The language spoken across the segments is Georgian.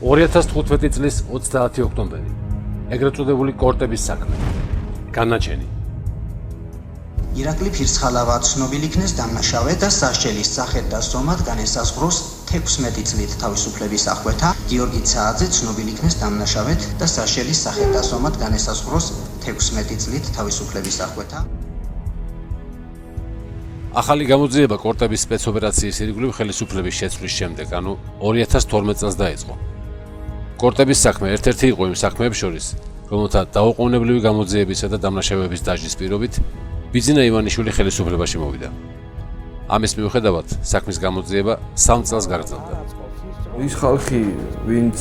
2015 წლის 30 ოქტომბერი. ეგრეთ წოდებული კორტების საქმე. განაჩენი. ირაკლი ფირცხალავა ცნობილი იქნეს დამნაშავედ და სასჯელის სახით და ზომად განესაზღვროს 16 წლით თავისუფლების აღკვეთა. გიორგი ცააძე ცნობილი იქნეს დამნაშავედ და სასჯელის სახით და ზომად განესაზღვროს 16 წლით თავისუფლების აღკვეთა. ახალი გამოძიება კორტების სპეცოპერაციის ირგვლივ ხელისუფლების შეცვლის შემდეგ, ანუ 2012 წელს დაიწყო. კორტების საქმე ერთ-ერთი იყო იმ საქმეებს შორის, რომელთა დაუყოვნებლივი გამოძიებისა და დამნაშავეების დაჟის პირობით ბიძინა ივანიშვილი ხელისუფლებაში მოვიდა. ამის მიუხედავად, საქმის გამოძიება 3 წელს გაგრძელდა. ის ხალხი, ვინც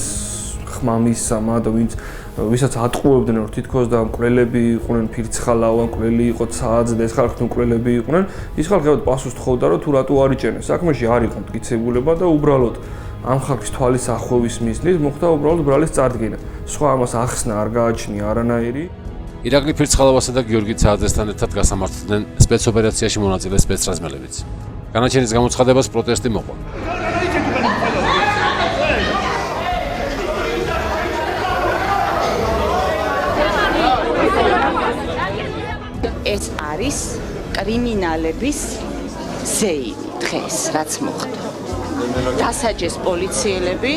ხმამისსამა და ვისაც ატყუებდნენ, რომ თითქოს და მკვლელები იყვნენ, ფირცხალავა, მკვლელი იყო ცააძე და ეს ხალხი მკვლელები იყვნენ, ის ხალხი პასუხს თხოვდა, რომ თუ რატო არ იჭერენ. საქმეში არ იყო მტკიცებულება და უბრალოდ ამ ხალხის თვალის ახვევის მიზნით მოხდა უბრალოდ ბრალის წარდგენა. სხვა ამას ახსნა არ გააჩნია არანაირი. ირაკლი ფირცხალავასა და გიორგი ცააძესთან ერთად გასამართლდნენ სპეცოპერაციაში მონაწილე სპეცრაზმელებიც. განაჩენის გამოცხადებას პროტესტი მოყვა. ეს არის კრიმინალების ზეიმი დღეს, რაც მოხდა. დასაჯეს პოლიციელები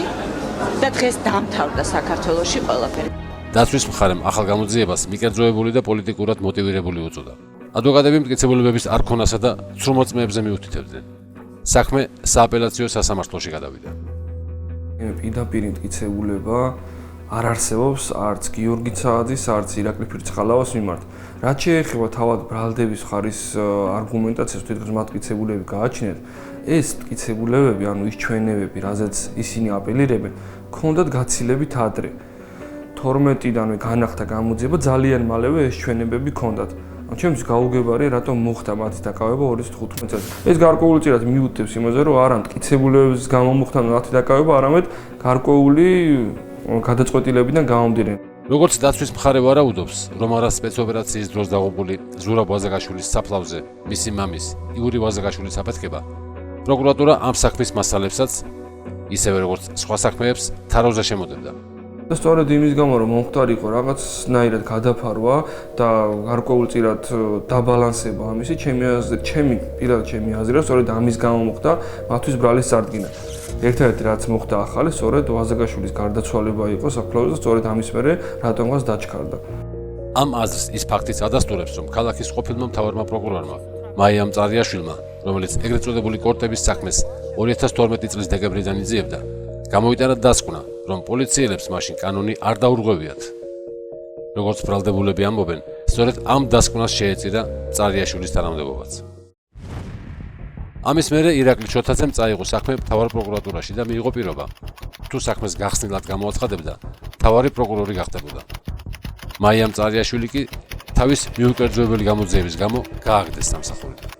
და დღეს დამთავრდა საქართველოში ყველაფერი. დაცვის მხარემ ახალ გამოძიებას მიკერძოებული და პოლიტიკურად მოტივირებული უწოდა. ადვოკატები მტკიცებულებების არ ქონასა და ცრუმოწმეებზე მიუთითებდნენ. საქმე სააპელაციო სასამართლოში გადავიდა. პირდაპირ მტკიცებულება არ არსებობს არც გიორგი ცააძის, არც ირაკლი ფირცხალავას მიმართ. რაც შეეხება თავად ბრალდების მხარის არგუმენტაციას, თითქოს მათ მტკიცებულები გააჩნიათ, ეს მტკიცებულებები, ანუ ის ჩვენებები, რაზეც ისინი აპელირებენ, ჰქონდათ გაცილებით ადრე. 12-დანვე განახდა გამოძიება, ძალიან მალევე ეს ჩვენებები ჰქონდათ. ჩემთვის გაუგებარია, რატომ მოხდა მათი დაკავება 2015 წელს. ეს გარკვეულწილად მიუთითებს იმაზე, რომ არა მტკიცებულებების გამო მოხდა მათი დაკავება, არამედ გარკვეული გადაწყვეტილებიდან გამომდინარე. როგორც დაცვის მხარე ვარაუდობს, რომ არა სპეცოპერაციის დროს დაღუპული ზურაბ ვაზაგაშვილის საფლავზე მისი მამის იური ვაზაგაშვილის აფეთქება, პროკურატურა ამ საქმის მასალებსაც, ისევე როგორც სხვა საქმეებს, თაროზე შემოდებდა. და სწორედ იმის გამო, რომ მომხდარიყო რაღაცნაირად გადაფარვა და გარკვეულწილად დაბალანსება ამისი, ჩემი აზრია, სწორედ ამის გამო მოხდა მათთვის ბრალის წარდგენა. ერთადერთი რაც მოხდა ახალი, სწორედ ვაზაგაშვილის გარდაცვალება იყო საფლავზე და სწორედ ამის მერე რატომღაც დაჩქარდა. ამ აზრს ის ფაქტიც ადასტურებს, რომ ქალაქის ყოფილმა მთავარმა პროკურორმა მაიამ წარიაშვილმა, რომელიც ეგრეთ წოდებული კორტების საქმეს 2012 წლის დეკემბრიდან იძიებდა, გამოიტანა დასკვნა, რომ პოლიციელებს მაშინ კანონი არ დაურღვევიათ. როგორც ბრალდებულები ამბობენ, სწორედ ამ დასკვნას შეეწირა წარიაშვილის თანამდებობაც. ამის მერე ირაკლი ჩოთაძემ წაიღო საქმე მთავარ პროკურატურაში და მიიღო პირობა, თუ საქმეს გახსნილად გამოაცხადებდა, მთავარი პროკურორი გახდებოდა. მაიამ წარიაშვილი კი თავის მიუკერძოებელი გამოძიების გამო გააგდეს სამსახურიდან.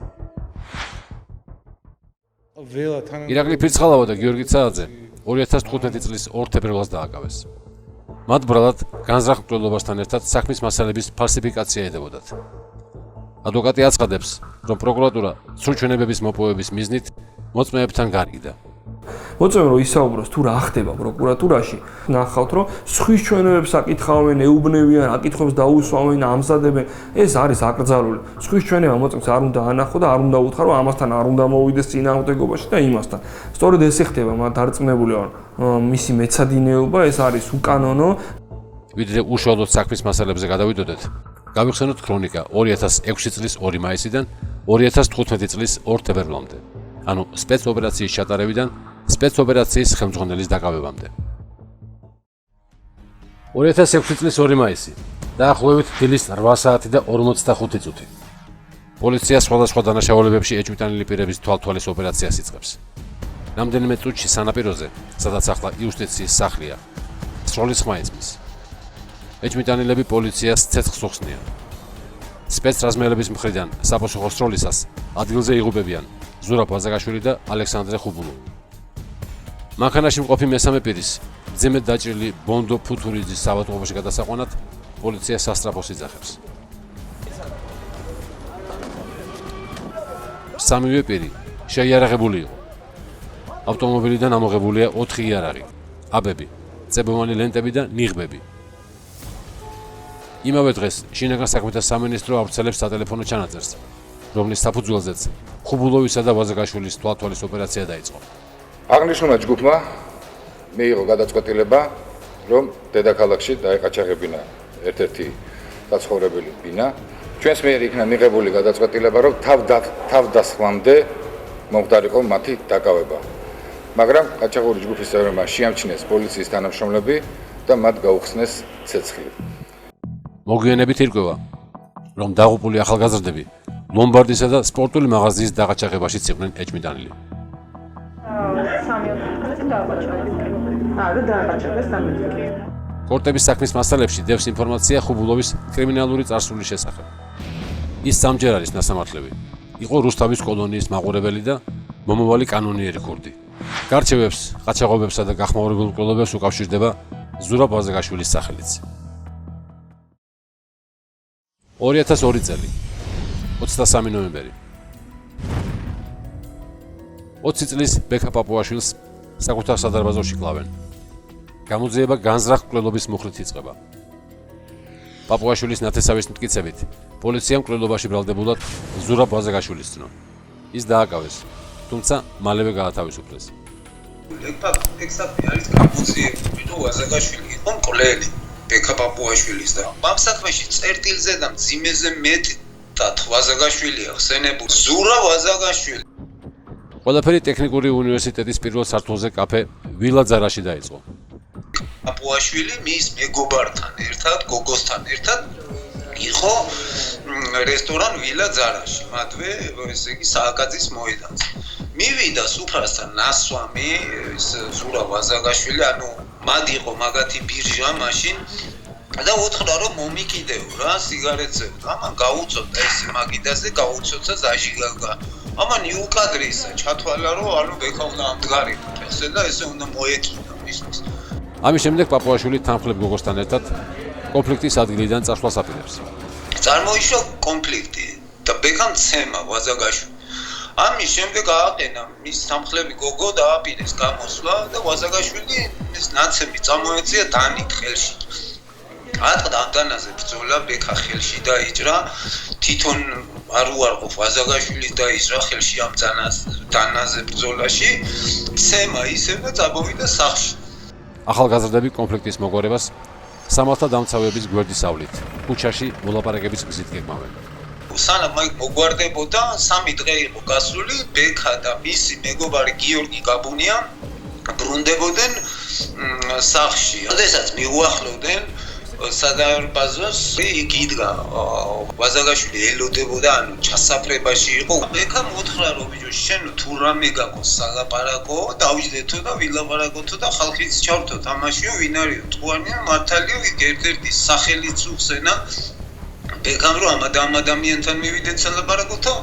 ირაკლი ფირცხალავა და გიორგი ცააძე 2015 წლის 2 თებერვალს დააკავეს. მათ ბრალად განზრახ მკვლელობასთან ერთად საქმის მასალების ფალსიფიკაცია ედებოდათ. ადვოკატი აცხადებს, რომ პროკურატურა სრულჩვენებების მოპოვების მიზნით მოწმეებთან გარიგდა. მოწმე რომ ისაუბროს თუ რა ხდება პროკურატურაში, ნახავთ რომ სხვის ჩვენებებს აკითხავენ, ეუბნებიან, აკითხებს დაუსვამენ, ამზადებენ. ეს არის აკრძალული. სხვის ჩვენება მოწმეს არ უნდა ანახო და არ უნდა უთხრა რომ ამასთან არ უნდა მოვიდეს წინააღმდეგობაში და იმასთან. სწორედ ესე ხდება, მათ დარწმუნებული ვარ, მისი მეცადინეობა ეს არის უკანონო. ვიდრე უშუალოდ საქმის მასალებზე გადავიდოდეთ, გავიხსენოთ ქრონიკა 2006 წლის 2 მაისიდან 2015 წლის 2 თებერვლამდე, ანუ სპეცოპერაციის ჩატარებიდან სპეცოპერაციის ხელმძღვანელის დაკავებამდე. 2006 წლის 2 მაისი, დაახლოებით დილის 8 საათი და 45 წუთი. პოლიცია სხვადასხვა დანაშაულებებში ეჭვმიტანილი პირების თვალთვალის ოპერაციას იწყებს. რამდენიმე წუთში სანაპიროზე, სადაც ახლა იუსტიციის სახლია, სროლის ხმა იწმის. ეჭვმიტანილები პოლიციას ცეცხლს უხსნიან. სპეცრაზმელების მხრიდან საპასუხო სროლისას ადგილზე იღუპებიან ზურაბ ვაზაგაშვილი და ალექსანდრე ხუბულო. მანქანაში მყოფი მესამე პირის მძიმედ დაჭრილი ბონდო ფუთურიძის საავადმყოფოში გადასაყვანად პოლიცია სასტრაფოს იძახებს. სამივე პირი შეიარაღებული იყო. ავტომობილიდან ამოღებულია 4 იარაღი, აბები, წებოვანი ლენტები და ნიღბები. იმავე დღეს შინაგან საქმეთა სამინისტრო ავრცელებს სატელეფონო ჩანაწერს, რომლის საფუძველზეც ხუბულოვისა და ვაზაგაშვილის თვალთვალის ოპერაცია დაიწყო. აღნიშნულმა ჯგუფმა მიიღო გადაწყვეტილება, რომ დედაქალაქში დაეყაჩაღებინა ერთ-ერთი გაცხოვრებელი ბინა. ჩვენს მიერ იქნა მიღებული გადაწყვეტილება, რომ თავდასხმამდე მომხდარიყო მათი დაკავება. მაგრამ ყაჩაღური ჯგუფის წევრებმა შეამჩნიეს პოლიციის თანამშრომლები და მათ გაუხსნეს ცეცხლი. მოგვიანებით ირკვევა, რომ დაღუპული ახალგაზრდები ლომბარდისა და სპორტული მაღაზიის დაღაჩაღებაშიც იყვნენ ეჭვმიტანილი. კორტების საქმის მასალებში დევს ინფორმაცია ხუბულოვის კრიმინალური წარსულის შესახებ. ის სამჯერ არის ნასამართლები. იყო რუსთავის კოლონიის მაყურებელი და მომავალი კანონიერი ქურდი. გარჩევებს, ყაჩაღობებსა და გახმაურებულ მკვლელობებს უკავშირდება ზურაბ ვაზაგაშვილის სახელიც. 2002 წელი 23 ნოემბერი 20 წლის ბექა პაპუაშვილს საკუთარ სადარბაზოში კლავენ. გამოძიება განზრახ მკვლელობის მუხლით იწყება. პაპუაშვილის ნათესავის მტკიცებით, პოლიციამ მკვლელობაში ბრალდებულად ზურაბ ვაზაგაშვილის ცნო. ის დააკავეს, თუმცა მალევე გაათავისუფლეს. ექსაფი არის გამოძიებული, რომ ვაზაგაშვილი იყო მკვლელი ბექა პაპუაშვილის და ამ საქმეში წერტილზე და მძიმეზე მეტად ვაზაგაშვილია ხსენებული ზურაბ ვაზაგაშვილი. ყველაფერი ტექნიკური უნივერსიტეტის პირველ სართულზე კაფე ვილა ძარაში დაიწყო. პაპუაშვილი მის მეგობართან ერთად, გოგოსთან ერთად იყო რესტორან ვილა ძარაში, მათვე ესე იგი სააკაძის მოედანზე. მივიდა სუფრასთან ნასვამი ზურაბ ვაზაგაშვილი, ანუ მათ იყო მაგათი ბირჟა მაშინ და უთხრა რომ მომიკიდეო რა სიგარეტზე. ამან გაუწოდა ეს მაგიდაზე, გაუწოდა ზაჟიგაგა. ამან იუკადრისა ჩათვალა რომ ანუ ბექა უნდა ამდგარიყო ესე და ესე უნდა მოეკიდა მისთვის. ამის შემდეგ პაპუაშვილი თანხმლებ გოგოსთან ერთად კონფლიქტის ადგილიდან წასვლას აპირებს. წარმოიშვა კონფლიქტი და ბექამ ცემა ვაზაგაშვილი. ამის შემდეგ ააყენა მის თანხლები გოგო და აპირეს გამოსვლა და ვაზაგაშვილი ეს ნაცემი წამოეწია დანით ხელში. ატყდა ამ დანაზე ბრძოლა ბექა ხელში დაიჭრა თვითონ არ უარყოფ ვაზაგაშვილის დაიჭრა ხელში ამ დანაზე ბრძოლაში ცემა ისევ და წამოვიდა სახლში. ახალგაზრდები კონფლიქტის მოგვარებას სამართალ დამცავების გვერდის ავლით ქუჩაში მოლაპარაკების გზით გეგმავენ. სანამ მაგ მოგვარდებოდა 3 დღე იყო გასული ბექა და მისი მეგობარი გიორგი გაბუნია ბრუნდებოდნენ სახლში. როდესაც მიუახლოვდნენ სადარბაზოს იქ იდგა ვაზაგაშვილი ელოდებოდა ანუ ჩასაფრებაში იყო. ბექა მოთხრა რომ ბიჭო შენ თუ რამე გაქვს სალაპარაკო დავიждდეთო და ვილაპარაკოთო და ხალხიც ჩავრთოთ ამაშიო ვინ არისო თუანია მართალიო იქ ერთ-ერთი სახელიც უხსენა ბექამ რომ ამ ადამიანთან მივიდეთ სალაპარაკოთო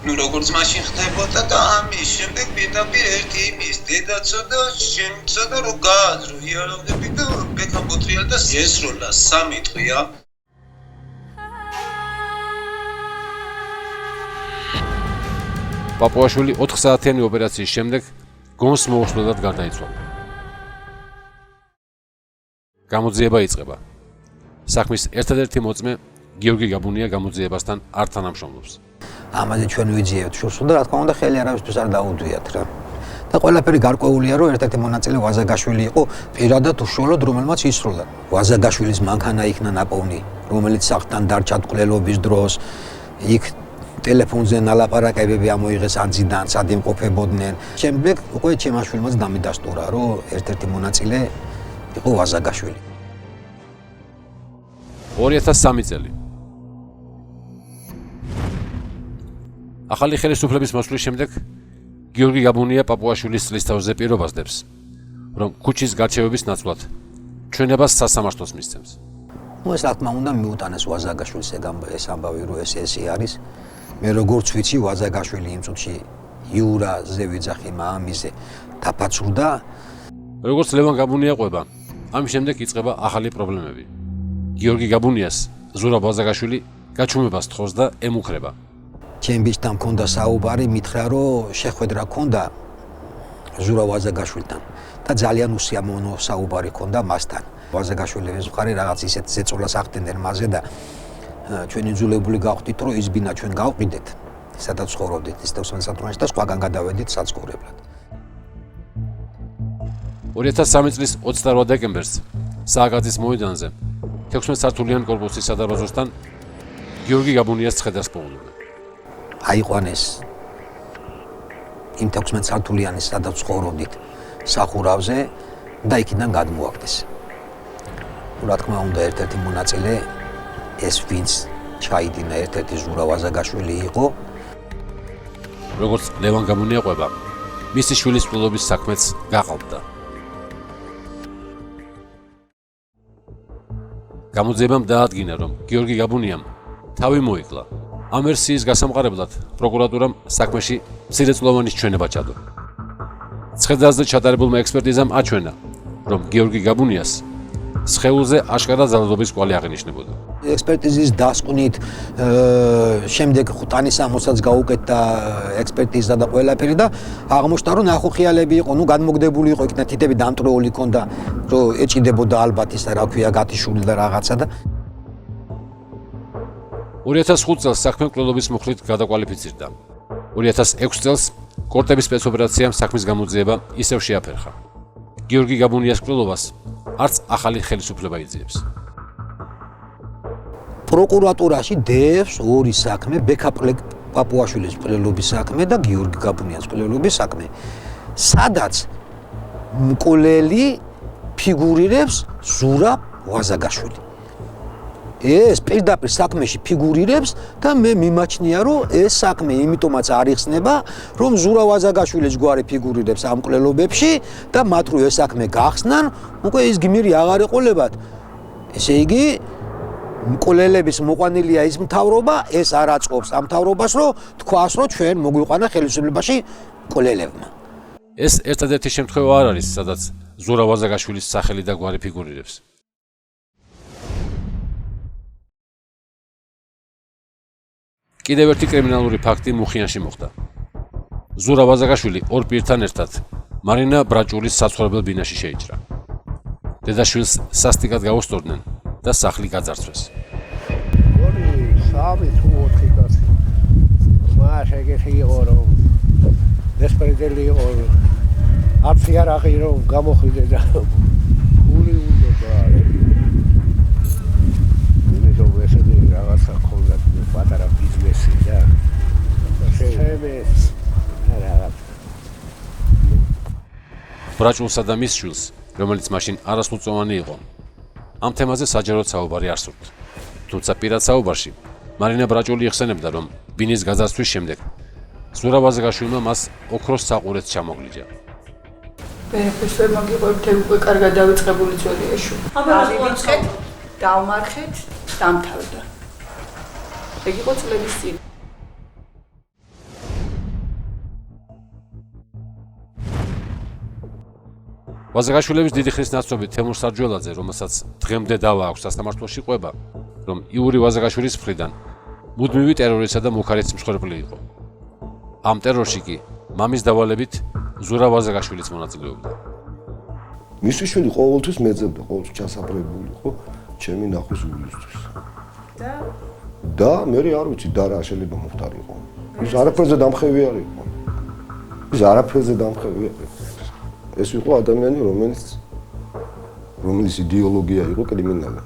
ну როგორც მაშინ ხდებოდა და ამის შემდეგ პირდაპირ ერთი იმის დედაცო და შემცო და რომ გააზრო იარაღები და ბექამ მოტრიალ და ესროლა 3 დღეა. პაპუაშვილი 4 საათიანი ოპერაციის შემდეგ გონს მოუსვლელად გარდაიცვალა. გამოძიება იწყება. საქმის ერთადერთი მოწმე გიორგი გაბუნია გამოძიებასთან არ თანამშრომლობს. ამაზე ჩვენ ვიძიებთ შურს და რა თქმა უნდა ხელი არავისთვის არ დაუდვიათ რა. და ყველაფერი გარკვეულია რომ ერთ-ერთი მონაწილე ვაზაგაშვილი იყო პირადად უშუალოდ რომელმაც ისროლა. ვაზაგაშვილის მანქანა იქნა ნაპოვნი, რომელიც სახლთან დარჩა მკვლელობის დროს. იქ ტელეფონზე ნალაპარაკებები ამოიღეს აძიდან, სად იმყოფებოდნენ. შემდეგ უკვე ჩემაშვილმაც დამიდასტურა რომ ერთ-ერთი მონაწილე იყო ვაზაგაშვილი. 2003 წელი ახალი ხელისუფლების მოსვლის შემდეგ გიორგი გაბუნია პაპუაშვილის წლის თავზე პირობას დებს, რომ ქუჩის გარჩევების ნაცვლად ჩვენებას სასამართლოს მისცემს. ეს რა თქმა უნდა მიუტანეს ვაზაგაშვილს ეს ამბავი რომ ეს არის. მე როგორც ვიცი ვაზაგაშვილი იმ წუთში იურაზე ვიძახი მამამისზე დაფაცურდა. როგორც ლევან გაბუნია ყვება, ამის შემდეგ იწყება ახალი პრობლემები. გიორგი გაბუნიას ზურაბ ვაზაგაშვილი გაჩუმებას თხოვს და ემუქრება. ჩემ ბიჭთან მქონდა საუბარი, მითხრა რომ შეხვედრა ქონდა ზურაბ ვაზაგაშვილთან და ძალიან უსიამოვნო საუბარი ჰქონდა მასთან. ვაზაგაშვილის მხარე რაღაც ისეთ ზეწოლას ახდენდნენ მასზე და ჩვენი ძულებული გავხდით, რომ ის ბინა ჩვენ გავყიდეთ, სადაც ცხოვრობდით ის 16 საათში და სხვაგან გადავედით საცხოვრებლად. 2003 წლის 28 დეკემბერს სააგაძის მოედანზე 16 სართულიან კორპუსის სადარბაზოსთან გიორგი გაბუნიას ცხედარს პოულობენ. აიყვანეს იმ 16 სართულიანის სადაც ცხოვრობდით სახურავზე და იქიდან გადმოაგდეს. რა თქმა უნდა, ერთ-ერთი მონაწილე ეს ვინც ჩაიდინა, ერთ-ერთი ზურა ვაზაგაშვილი იყო. როგორც ლევან გაბუნია ყვება, მისი შვილის მკვლელობის საქმეც გაყალბდა. გამოძიებამ დაადგინა, რომ გიორგი გაბუნიამ თავი მოიკლა. ამ ვერსიის გასამყარებლად პროკურატურამ საქმეში მცირეწლოვანი ჩვენება ჩადო. ცხედარზე ჩატარებულმა ექსპერტიზამ აჩვენა, რომ გიორგი გაბუნიას სხეულზე აშკარა ძალადობის კვალი აღინიშნებოდა. ექსპერტიზის დასკვნით შემდეგ ხუთანისამოსაც გაუკეთდა ექსპერტიზა და ყველაფერი და აღმოჩნდა, რომ ნახუხიალები იყო, განმოგდებული იყო, იქნა თითები დამტრეული ჰქონდა, რომ ეჭიდებოდა ალბათ ის რა ქვია გათიშული და რაღაცა და 2005 წელს საქმე მკვლელობის მუხლით გადაკვალიფიცირდა. 2006 წელს კორტების სპეცოპერაციამ საქმის გამოძიება ისევ შეაფერხა. გიორგი გაბუნიას მკვლელობას არც ახალი ხელისუფლება იძიებს. პროკურატურაში დევს ორი საქმე, ბექა პაპუაშვილის მკვლელობის საქმე და გიორგი გაბუნიას მკვლელობის საქმე. სადაც მკვლელი ფიგურირებს ზურაბ ვაზაგაშვილი. ეს პირდაპირ საქმეში ფიგურირებს და მე მიმაჩნია, რომ ეს საქმე იმიტომაც არ იხსნება, რომ ზურაბ ვაზაგაშვილის გვარი ფიგურირებს ამ მკვლელობებში და მათ რო ეს საქმე გახსნან, უკვე ის გმირი აღარ ეყოლებათ. ესე იგი, მკვლელების მოყვანილია ის მთავრობა, ეს არ აწყობს ამ მთავრობას, რომ თქვას, რომ ჩვენ მოგვიყვანა ხელისუფლებაში მკვლელებმა. ეს ერთადერთი შემთხვევა არ არის, სადაც ზურაბ ვაზაგაშვილის სახელი და გვარი ფიგურირებს. კიდევ ერთი კრიმინალური ფაქტი მუხიანში მოხდა. ზურაბ ვაზაგაშვილი ორ პირთან ერთად მარინა ბრაჭულის საცხოვრებელ ბინაში შეიჭრა. დედაშვილს სასტიკად გაუსწორდნენ და სახლი გაძარცვეს. ორი, სამი თუ ოთხი კაცი. მას ეგეთი იყო, რომ დესპერდელი იყო. არცი არ აღირო გამოხვიდე და გული უნდა და ნუ ესეთი რაღაცა ხონდა პატარა ბიზნესი და შემეს რაღაც ბრაჭულსა და მის შვილს, რომელიც მაშინ არასრულწლოვანი იყო, ამ თემაზე საჯაროდ საუბარი არ სურთ. თუმცა პირად საუბარში მარინა ბრაჭული იხსენებდა, რომ ბინის გაძარცვის შემდეგ ზურაბ ვაზაგაშვილმა მას ოქროს საყურეც ჩამოგლიჯა. ბენეფისები მოგიყვებით, უკვე კარგად დავიწყებული ძველია შვილი. ავიღეთ, დავმარხეთ, დამთავრდა. ეგ იყო წლების წინ. ვაზაგაშვილების დიდი ხნის ნაცვლობით თემურ სარჯველაძე, რომელსაც დღემდე დავა აქვს სასამართლოში ყვება, რომ იური ვაზაგაშვილის მხრიდან მუდმივი ტერორისა და მუხარეთის მსხვერპლი იყო. ამ ტერორში კი მამის დავალებით ზურაბ ვაზაგაშვილიც მონაწილეობდა. მისი შვილი ყოველთვის მეძებდა, ყოველთვის ჩასაბრებული იყო ჩემი ნახვის გულისთვის. და მე არ ვიცი და რა შეიძლება მოხდარიყო. ის არაფერზე დამხევი არ იყო. ის არაფერზე დამხევი არ იყო. ეს იყო ადამიანი, რომელიც იდეოლოგია იყო კრიმინალი.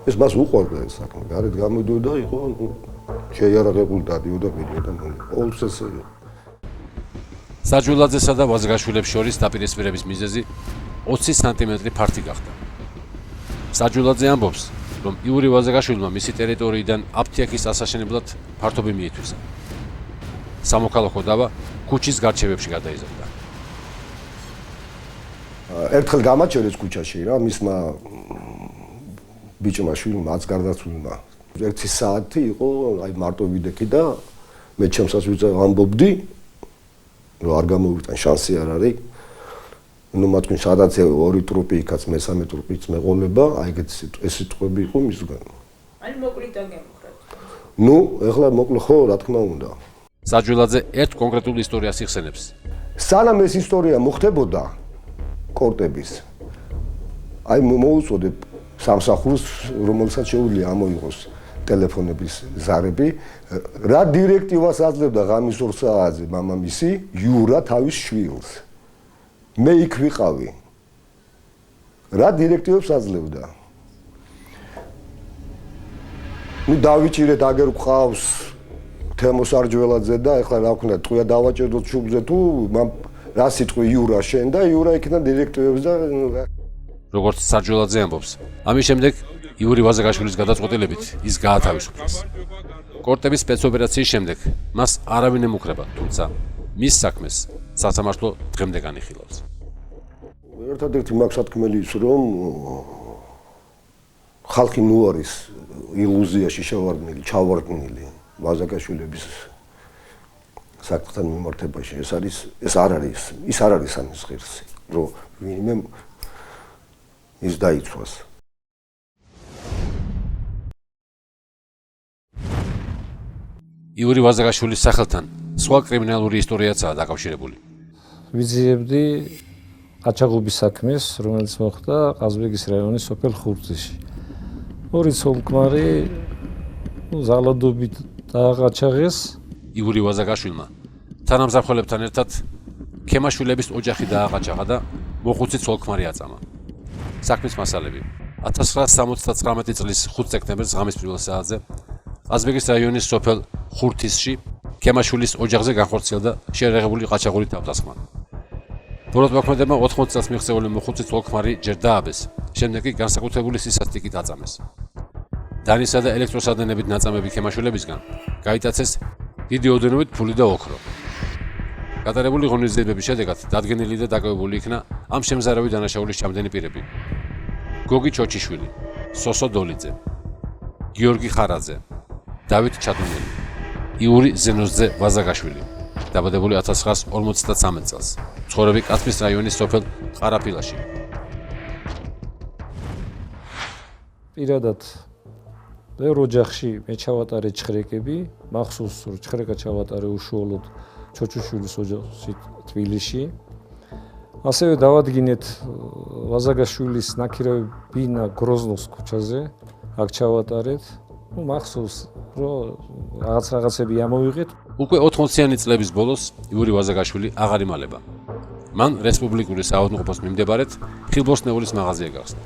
ეს მას უყვარდა ეს საქმე. გარეთ გამოდიოდა, იყო შეიარაღებული დადიოდა მიდიოდა ყოველთვის ესე იყო. საჯულაძესა და ვაზაგაშვილებს შორის დაპირისპირების მიზეზი 20 სანტიმეტრი ფართი გახდა. საჯულაძე ამბობს, რომ იური ვაზაგაშვილმა მისი ტერიტორიიდან აფთიაქის ასაშენებლად ფართობი მიითვისა. სამოქალაქო დავა ქუჩის გარჩევებში გადაიზარდა. ერთხელ გამაჩერეს ქუჩაში რა, მისმა ბიჭმა შვილმა მაც გარდაცვლილმა. 1 საათი იყო, აი მარტო ვიდექი და მე ჩემსაც ვამბობდი, რომ არ გამოვიტან, შანსი არ არის. ნუ მათქვენ სადაც ორი ტრუპი იქაც მესამე ტრუპიც მეყოლება, აი ეს სიტყვები იყო მისგან. აი მოკლიდან გემხრათ. ნუ ეხლა მოკლე ხო, რა თქმა უნდა. საჯულაძე ერთ კონკრეტულ ისტორიას იხსენებს. სანამ ეს ისტორია მოხდებოდა, კორტების. აი მოუწოდებ სამსახურს, რომელსაც შეუძლია ამოიღოს ტელეფონების ზარები, რა დირექტივას აძლევდა ღამის 2 საათზე მამამისი იურა თავის შვილს. მე იქ ვიყავი. რა დირექტივებს აძლევდა? ნუ დავიჭირეთ აგერ ყავს თემოს არჯველაძე და ეხლა რა ვქნა, ტყვია დავაჭერდოთ შუბლზე თუ რა სიტყვი იურა შენ და იურა იქნა დირექტივებს და როგორც სარჯველაძე ამბობს. ამის შემდეგ იური ვაზაგაშვილის გადაწყვეტილებით ის გაათავისუფლეს. კორტების სპეცოპერაციის შემდეგ მას არავინ ემუქრება, თუმცა მის საქმეს სასამართლო დღემდე განიხილავს. ერთადერთი მაქვს სათქმელი ის, რომ ხალხი ნუ არის ილუზიაში ჩავარდნილი ვაზაგაშვილების საქმთან მიმართებაში. ეს არ არის ამის ღირსი, რომ ვინმე ის დაიცვას. იური ვაზაგაშვილის სახელთან სხვა კრიმინალური ისტორიაცაა დაკავშირებული. ვიძიებდი ყაჩაღობის საქმეს, რომელიც მოხდა ყაზბეგის რაიონის სოფელ ხურძიში. ორი ცოლ-ქმარი ზალადობით დააყაჩაღეს. იური ვაზაგაშვილმა თანამზამხველებთან ერთად ქემაშვილების ოჯახი დააყაჩაღა და მოხუცი ცოლ-ქმარი აწამა. საქმის მასალები 1979 წლის 5 სექტემბერს ღამის 1 საათზე ყაზბეგის რაიონის სოფელ ხურთისში ქემაშვილის ოჯახზე განხორციელდა შეერაღებული ყაჩაღური თავდასხმა. ბოლოს მოქმედებმა 80 წელს მიღწეული მოხუცი ცოლ-ქმარი ჯერ დააბეს, შემდეგ კი განსაკუთრებული სისასტიკით აწამეს. დანისა და ელექტროსადენებით ნაწამები ქემაშვილებისგან გაიტაცეს დიდი ოდენობით ფული და ოქრო. გატარებული ღონისძიებების შედეგად დადგენილი და დაკავებული იქნა ამ შემზარავი დანაშაულის ჩამდენი პირები: გოგი ჩოჩიშვილი, სოსო დოლიძე, გიორგი ხარაძე, დავით ჩადუნელი, იური ზენოზძე ვაზაგაშვილი, დაბადებული 1953 წელს, ცხოვრები კაცმის რაიონის სოფელ ყარაფილაში. პირადად ბევრ ოჯახში მე ჩავატარე ჩხრეკები, მახსოვს რომ ჩხრეკა ჩავატარე უშუალოდ ჩოჩუშვილის ოჯახში თბილისში. ასევე დავადგინეთ ვაზაგაშვილის ნაქირავი ბინა გროზნოს ქუჩაზე, აქ ჩავატარეთ. მახსოვს რომ რაღაცები ამოვიღეთ. უკვე 80-იანი წლების ბოლოს იური ვაზაგაშვილი აღარ იმალება. მან რესპუბლიკური საავადმყოფოს მიმდებარედ ხილბოსნეულის მაღაზია გახსნა.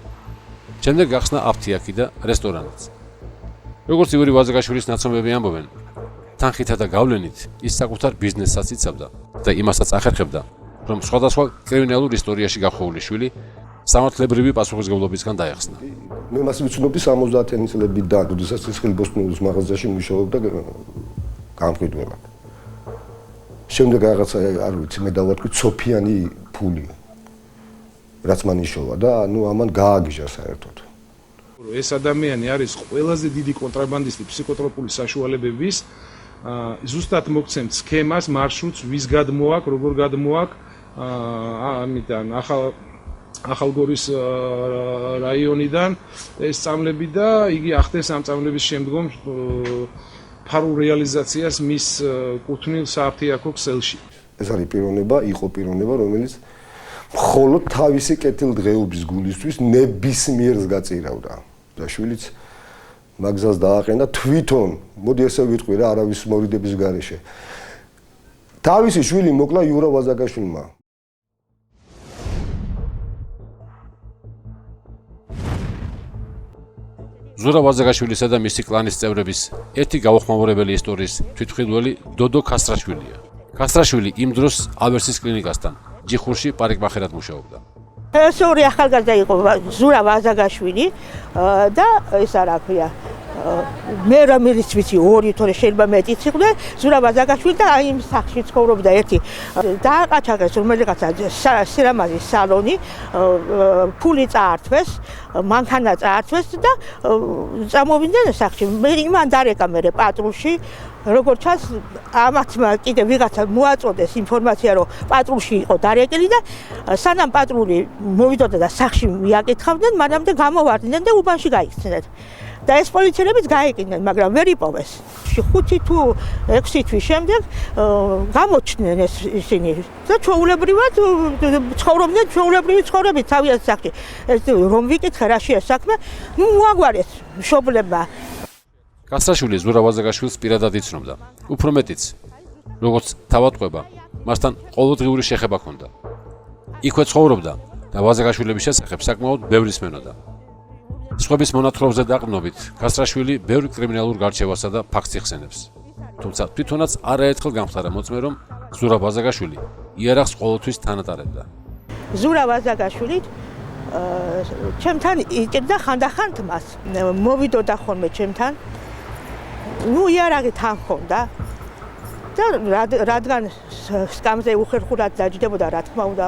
შემდეგ გახსნა აფთიაქი და რესტორანიც. როგორც იური ვაზაგაშვილის ნაცნობები ამბობენ, თანხითა და გავლენით ის საკუთარ ბიზნესსაც იცავდა და იმასაც ახერხებდა, რომ სხვადასხვა კრიმინალურ ისტორიაში გახვეული შვილი სამართლებრივი პასუხისმგებლობისგან დაეხსნა. მე მას ვიცნობდი 70-იანი წლებიდან, როდესაც ის ხილბოსნეულის მაღაზიაში მუშაობდა გამყიდველად. შემდეგ რაღაცა არ ვიცი, მე დავატყვი ცოფიანი ფული, რაც მან იშოვა და ამან გააგიჟა საერთოდ. ეს ადამიანი არის ყველაზე დიდი კონტრაბანდისტი ფსიქოტროპული საშუალებების, ზუსტად მოგცემთ სქემას, მარშრუტს, ვის გადმოაქვს, როგორ გადმოაქვს, ამიტომ ახალგორის რაიონიდან ეს წამლები და იგი ახდენს ამ წამლების შემდგომ ფარულ რეალიზაციას მის კუთვნილ სააფთიაქო ქსელში. ეს არის პიროვნება, იყო პიროვნება, რომელიც მხოლოდ თავისი კეთილდღეობის გულისთვის ნებისმიერს გაწირავდა. და შვილიც მაგზას დააყენა თვითონ, მოდი ესე ვიტყვი რა, არავის მორიდების გარეშე. თავისი შვილი მოკლა იურა ვაზაგაშვილმა. ზურა ვაზაგაშვილისა და მისი კლანის წევრების ერთი გაუხმაურებელი ისტორიის თვითმხილველი დოდო ქასტრაშვილია. ქასტრაშვილი იმ დროს ავერსის კლინიკასთან ჯიხურში პარიკმახერად მუშაობდა. ეს ორი ახალგაზრდა იყო ზურა ვაზაგაშვილი და ეს რა ქვია მე რომელიც ვიცი ორი თორე შეიძლება მეტიც იყვნენ ზურა ვაზაგაშვილი და აი იმ სახში ცხოვრობდა ერთი დააყაჩაღეს რომელიღაცა სილამაზის სალონი ფული წაართვეს მანქანა წაართვეს და წამოვიდნენ სახში მე იმან დარეკა მე პატრულში როგორც ჩანს ამათმა კიდე ვიღაცა მოაწოდეს ინფორმაცია რომ პატრულში იყო დარეკილი და სანამ პატრული მოვიდოდა და სახში მიაკითხავდნენ მანამდე გამოვარდნენ და უბანში გაიქცნენ და ეს პოლიციელებიც გაეკიდნენ მაგრამ ვერ იპოვეს ბავშვი 5 თუ 6 თვის შემდეგ გამოჩნდნენ ისინი და ჩვეულებრივად ცხოვრობდნენ ჩვეულებრივი ცხოვრებით თავიანთ სახში. რომ ვიკითხე რა შეა საქმე, მოაგვარეს მშობლებმა. კასტრაშვილი ზურაბ ვაზაგაშვილს პირადად იცნობდა. უფრო მეტიც, როგორც თავადყვება, მასთან ყოველდღიური შეხება ჰქონდა. იქვე ცხოვრობდა და ვაზაგაშვილების შესახებ საკმაოდ ბევრი სმენოდა. სხვების მონათხრობზე დაყრდნობით, კასტრაშვილი ბევრ კრიმინალურ გარჩევასა და ფაქტს იხსენებს. თუმცა თვითონაც არაერთხელ გამხდარა მოწმე, რომ ზურაბ ვაზაგაშვილი იარაღს ყოველთვის თანატარებდა. ზურაბ ვაზაგაშვილი ჩემთან იჭერდა ხანდახან თმას. მოვიდოდა ხოლმე ჩემთან. იარაღი თან ჰქონდა. და რადგან სკამზე უხერხურად დაჯდებოდა, რა თქმა უნდა,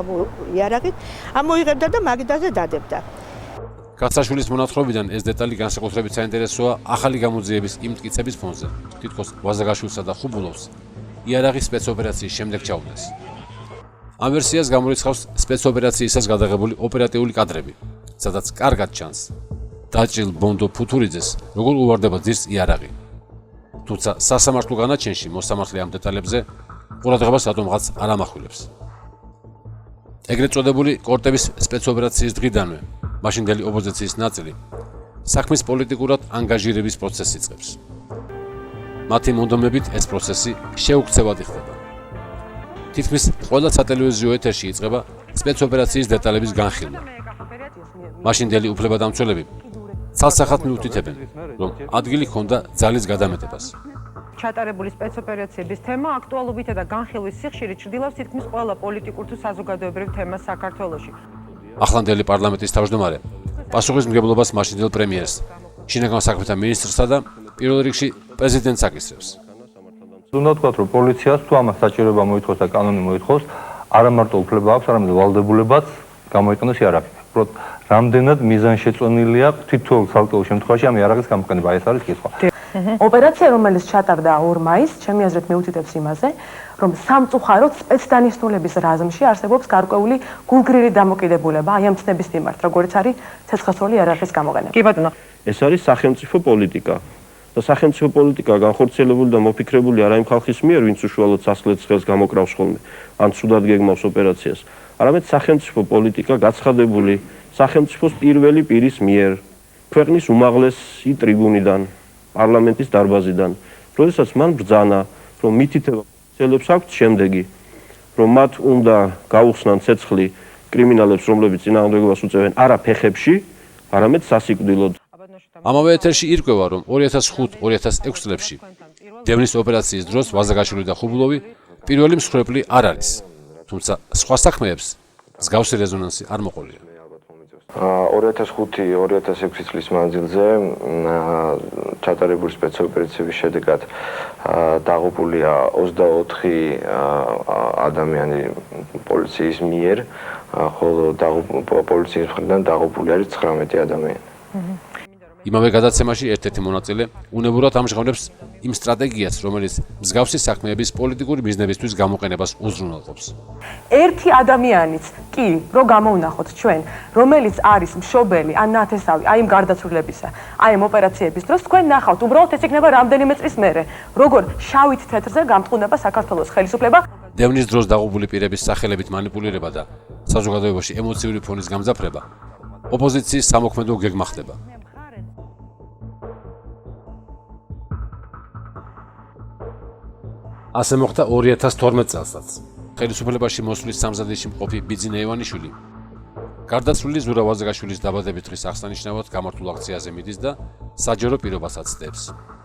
იარაღით, ამოიღებდა და მაგიდაზე დადებდა. კასტრაშვილის მონათხრობიდან ეს დეტალი განსაკუთრებით საინტერესოა ახალი გამოძიების იმ მტკიცების ფონზე. თითქოს ვაზაგაშვილსა და ხუბულოვს იარაღის სპეცოპერაციის შემდეგ ჩაუდეს. ამ ვერსიას გამორიცხავს სპეცოპერაციისას გადაღებული ოპერატიული კადრები, სადაც კარგად ჩანს დაჭრილ ბონდო ფუთურიძეს, როგორ უვარდება ძირს იარაღი. თუმცა სასამართლო განაჩენში მოსამართლე ამ დეტალებზე ყურადღებას რატომღაც არ ამახვილებს. ეგრეთ წოდებული კორტების სპეცოპერაციის დღიდანვე მაშინდელი ოპოზიციის ნაწილი საქმის პოლიტიკურად ანგაჟირების პროცესს იწყებს. მათი მონდომებით ეს პროცესი შეუქცევადი ხდება. თითქმის ყველა სატელევიზიო ეთერში იწყება სპეცოპერაციის დეტალების განხილვა. მაშინდელი უფლებადამცველები ცალსახად მიუთითებენ, რომ ადგილი ჰქონდა ძალის გადამეტებას. ჩატარებული სპეცოპერაციების თემა აქტუალობითა და განხილვის სიხშირით ჩრდილავს თითქმის ყველა პოლიტიკურ თუ საზოგადოებრივ თემას საქართველოში. ახლანდელი პარლამენტის თავმჯდომარე პასუხისმგებლობას მაშინდელ პრემიერს, შინაგან საქმეთა მინისტრსა და პირველ რიგში პრეზიდენტს აკისრებს. უნდა ვთქვათ, რომ პოლიციას თუ ამას საჭიროება მოითხოვს და კანონი მოითხოვს, არა მარტო უფლება აქვს, არამედ ვალდებულებაც გამოიყენოს იარაღი. უბრალოდ რამდენად მიზანშეწონილია თითოეულ ცალკეულ შემთხვევაში ამ იარაღის გამოყენება, ეს არის კითხვა. ოპერაცია, რომელიც ჩატარდა 2 მაისს, ჩემი აზრით მიუთითებს იმაზე, რომ სამწუხაროდ სპეცდანიშნულების რაზმში არსებობს გარკვეული გულგრილი დამოკიდებულება აი ამ ცნების მიმართ, როგორც არის ცეცხლსროლი იარაღის გამოყენება. კი ბატონო, ეს არის სახელმწიფო პოლიტიკა. და სახელმწიფო პოლიტიკა განხორციელებული და მოფიქრებული არა იმ ხალხის მიერ, ვინც უშუალოდ სასახლეც ხელს გამოკრავს ხოლმე, ან ცუდად გეგმავს ოპერაციას, არამედ სახელმწიფო პოლიტიკა გაცხადებული სახელმწიფოს პირველი პირის მიერ, ქვეყნის უმაღლესი ტრიბუნიდან, პარლამენტის დარბაზიდან, როდესაც მან ბრძანა, რომ მითითება ცელებს აქვთ შემდეგი, რომ მათ უნდა გაუხსნან ცეცხლი კრიმინალებს, რომლებიც წინააღმდეგობას უწევენ არა ფეხებში, არამედ სასიკვდილოდ. ამავე ეთერში ირკვევა, რომ 2005-2006 წლებში დევნის ოპერაციის დროს ვაზაგაშვილი და ხუბულოვი პირველი მსხვერპლი არ არის, თუმცა სხვა საქმეებს მსგავსი რეზონანსი არ მოყოლია. 2005-2006 წლის მანძილზე ჩატარებული სპეცოპერაციების შედეგად დაღუპულია 24 ადამიანი პოლიციის მიერ, ხოლო პოლიციის მხრიდან დაღუპული არის 19 ადამიანი. იმავე გადაცემაში ერთ-ერთი მონაწილე უნებურად ამჟღავნებს იმ სტრატეგიას, რომელიც მსგავსი საქმეების პოლიტიკური მიზნებისთვის გამოყენებას უზრუნველყოფს. ერთი ადამიანიც კი რო გამოვნახოთ ჩვენ, რომელიც არის მშობელი ან ნათესავი აი იმ გარდაცვლილებისა, აი იმ ოპერაციების დროს თქვენ ნახავთ, უბრალოდ ეს იქნება რამდენიმე წლის მერე, როგორ შავით თეთრზე გამტყუნება საქართველოს ხელისუფლება. დევნის დროს დაღუპული პირების სახელებით მანიპულირება და საზოგადოებაში ემოციური ფონის გამძაფრება ოპოზიციის სამოქმედო გეგმა ხდება. ასე მოხდა 2012 წელსაც. ხელისუფლებაში მოსვლის სამზადისში მყოფი ბიძინა ივანიშვილი გარდაცვლილი ზურაბ ვაზაგაშვილის დაბადების დღის აღსანიშნავად გამართულ აქციაზე მიდის და საჯარო პირობას აცდებს.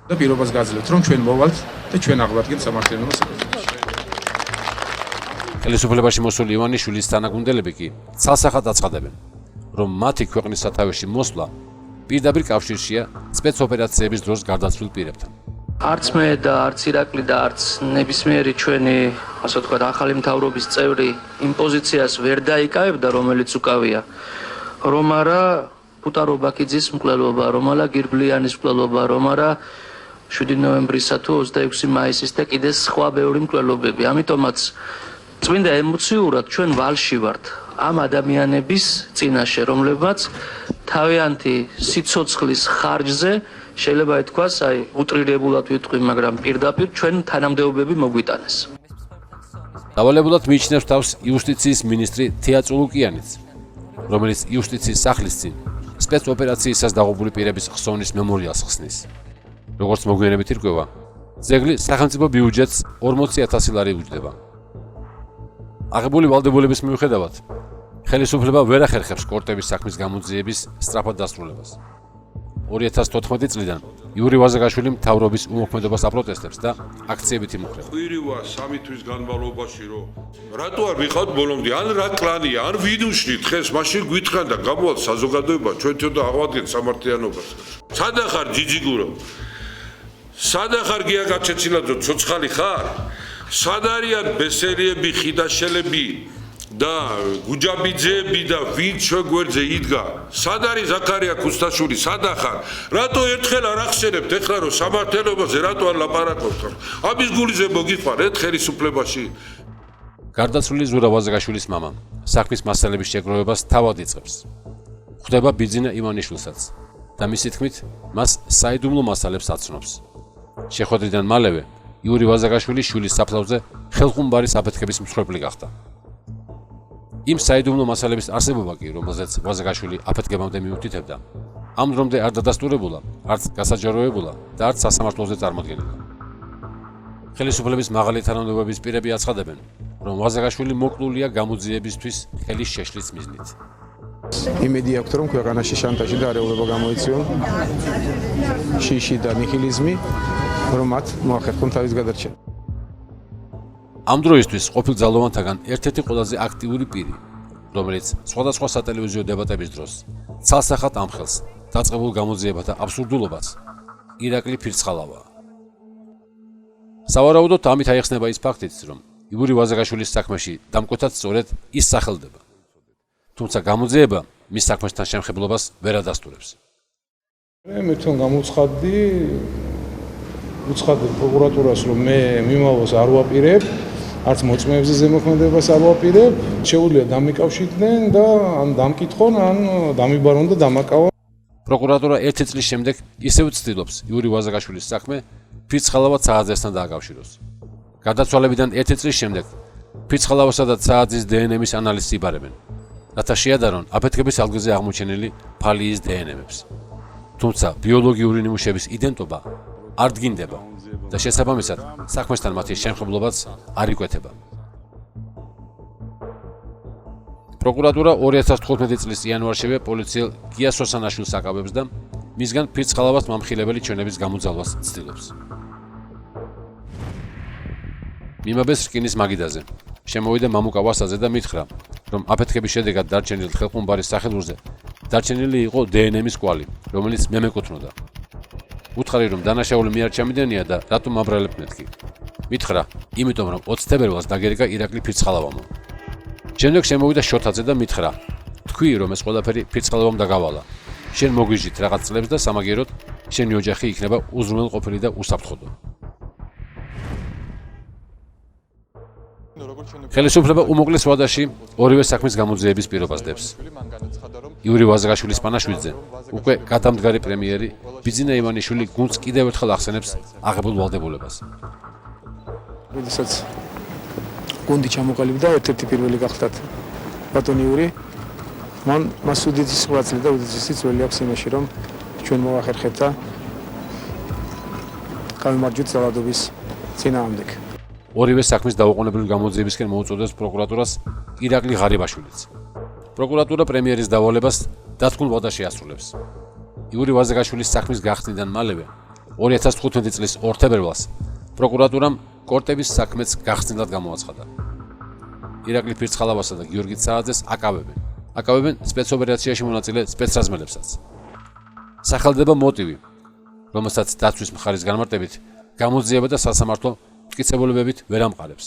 და პირობას გაძლევთ, რომ ჩვენ მოვალთ და ჩვენ აღვადგინთ სამართლიანობას საქართველოში. ხელისუფლებაში მოსული ივანიშვილის თანაგუნდელები კი ცალსახად აცხადებენ, რომ მათი ქვეყნის სათავეში მოსვლა პირდაპირ კავშირშია სპეცოპერაციების დროს გარდაცვლილ პირებთან. არც მე და არც ირაკლი და არც ნებისმიერი ჩვენი, ასე ვთქვათ, ახალი მთავრობის წევრი იმ პოზიციას ვერ დაიკავებდა, რომელიც უკავია. რომ არა პუტარო ბაქიძის მკვლელობა, რომ არა გირბლიანის მკვლელობა, რომ არა 7 ნოემბრისა თუ 26 მაისის და კიდე სხვა ბევრი მკვლელობები. ამიტომაც წმინდა ემოციურად ჩვენ ვალში ვართ ამ ადამიანების წინაშე, რომლებმაც თავიანთი სიცოცხლის ხარჯზე შეიძლება ითქვას, აი, უტრირებულად ვიტყვი, მაგრამ პირდაპირ ჩვენ თანამდებობები მოგვიტანეს. დავალებულად მიიჩნევს თავს იუსტიციის მინისტრი თეა წულუკიანიც, რომელიც იუსტიციის სახლის წინ სპეცოპერაციისას დაღუპული პირების ხსოვნის მემორიალს ხსნის. როგორც მოგვიანებით ირკვევა, ძეგლი სახელმწიფო ბიუჯეტს 40,000 ლარი უჯდება. აღებული ვალდებულების მიუხედავად, ხელისუფლება ვერ ახერხებს კორტების საქმის გამოძიების სწრაფად დასრულებას. 2014 წლიდან იური ვაზაგაშვილი მთავრობის უმოქმედობას აპროტესტებს და აქციებით იმუქრება. ყვირივა 3 თვის განმავლობაში რომ რატო არ ვიყავთ ბოლომდე, ან რა კლანია, ან ვინ უშნით ხეს, მაშინ გვითხრან და გამოვალ საზოგადოება ჩვენ თვითონ აღვადგენთ სამართლიანობას. სადახარ ჯიჯიგურო? სადახარ გიაკა ჩეჩილაძო, ცოცხალი ხარ? სად არიან ბესერიები, ხიდაშელები და გუჯაბიძეები და ვინ შეგვერძე იდგა? სად არის ზაქარია ქუსტაშვილი? სადახარ? რატო ერთხელ არ ახსენებთ ეხლა რომ სამართლიანობაზე რატო არ ლაპარაკობთ? ამის გულიზე მოგიყვარ ერთ ხელისუფლებაში. გარდაცვლილი ზურა ვაზაგაშვილის მამა საქმის მასალების შეგროვებას თავად იწყებს. ხვდება ბიძინა ივანიშვილსაც და მისი თქმით მას საიდუმლო მასალებს აცნობს. შეხვედრიდან მალევე იური ვაზაგაშვილი შვილის საფლავზე ხელხუმბარის აფეთქების მსხვერპლი გახდა. იმ საიდუმლო მასალების არსებობა კი, რომელზეც ვაზაგაშვილი აფეთქებამდე მიუთითებდა, ამ დრომდე არ დადასტურებულა, არც გასაჯაროებულა და არც სასამართლოზე წარმოდგენილა. ხელისუფლების მაღალი თანამდებობის პირები აცხადებენ, რომ ვაზაგაშვილი მოკლულია გამოძიებისთვის ხელის შეშლის მიზნით. იმედი აქვთ, რომ ქვეყანაში შანტაჟი და არეულობა გამოიწვიონ, შიში და ნიჰილიზმი, რომ მათ მოახერხონ თავის გადარჩენა. ამ დროისთვის ყოფილ ძალოვანთაგან ერთ-ერთი ყველაზე აქტიური პირი, რომელიც სხვადასხვა სატელევიზიო დებატების დროს ცალსახად ამხელს დაწყებულ გამოძიებათა აბსურდულობას, ირაკლი ფირცხალავაა. სავარაუდოდ ამით აიხსნება ის ფაქტიც, რომ იური ვაზაგაშვილის საქმეში დამკვეთად სწორედ ის სახელდება. თუმცა გამოძიება მის საქმესთან შემხებლობას ვერ ადასტურებს. მე თვითონ გამოვცხადდი უცხადებ პროკურატურას, რომ მე მიმავალს არ ვაპირებ, არც მოწმეებზე ზემოქმედებას არ ვაპირებ, შეუძლია დამიკავშირდნენ და ან დამკითხონ, ან დამიბარონ და დამაკავონ. პროკურატურა 1 წლის შემდეგ ისევ ცდილობს იური ვაზაგაშვილის საქმე ფირცხალავა ცააძესთან დააკავშიროს. გარდაცვალებიდან 1 წლის შემდეგ ფირცხალავასა და ცააძის დნმ-ის ანალიზს იბარებენ, რათა შეადარონ აფეთქების ალგზე აღმოჩენილი ფალიის დნმ-ებს. თუმცა ბიოლოგიური ნიმუშების იდენტობა არ დგინდება და შესაბამისად საქმესთან მათი შემხებლობაც არ იკვეთება. პროკურატურა 2015 წლის იანვარშივე პოლიციელ გია სოსანაშვილს აკავებს და მისგან ფირცხალავას მამხილებელი ჩვენების გამოძალვას ცდილობს. მიმაბეს რკინის მაგიდაზე შემოვიდა მამუკა ვასაძე და მითხრა, რომ აფეთქების შედეგად დარჩენილ ხელხუმბარის სახელურზე დარჩენილი იყო დნმ-ის კვალი, რომელიც მე მეკუთვნოდა. უთხარი, რომ დანაშაული მე არ ჩამიდენია და რატომ აბრალებ მეთქი. მითხრა, იმიტომ რომ 20 თებერვალს დაგერგა ირაკლი ფირცხალავამო. შემდეგ შემოვიდა შოთაძე და მითხრა, თქვი, რომ ეს ყველაფერი ფირცხალავამ დაგავალა. შენ მოგვიჟით რაღაც წლებს და სამაგიეროდ შენი ოჯახი იქნება უზრუნველყოფილი და უსაფრთხოდო. ხელისუფლება უმოკლეს ვადაში ორივე საქმის გამოძიების პირობას დებს. იური ვაზაგაშვილის პანაშვიდზე უკვე გადამდგარი პრემიერი ბიძინა ივანიშვილი გუნდს კიდევ ერთხელ ახსენებს აღებულ ვალდებულებას. როდესაც გუნდი ჩამოყალიბდა, ერთ-ერთი პირველი გახდათ ბატონი იური, მას უდიდესი ხვაწლი და უდიდესი წვლილი აქვს იმაში, რომ ჩვენ მოახერხეთ და გავიმარჯვეთ ძალადობის წინააღმდეგ. ორივე საქმის დაუყოვნებლივ გამოძიებისკენ მოუწოდებს პროკურატურას ირაკლი ღარიბაშვილიც. პროკურატურა პრემიერის დავალებას დათქმულ ვადაში ასრულებს. იური ვაზაგაშვილის საქმის გახსნიდან მალევე 2015 წლის 2 თებერვალს პროკურატურამ კორტების საქმეც გახსნილად გამოაცხადა. ირაკლი ფირცხალავასა და გიორგი ცააძეს აკავებენ სპეცოპერაციაში მონაწილე სპეცრაზმელებსაც. სახელდება მოტივი, რომელსაც დაცვის მხარის განმარტებით გამოძიება და სასამართლო მტკიცებულებებით ვერ ამყარებს.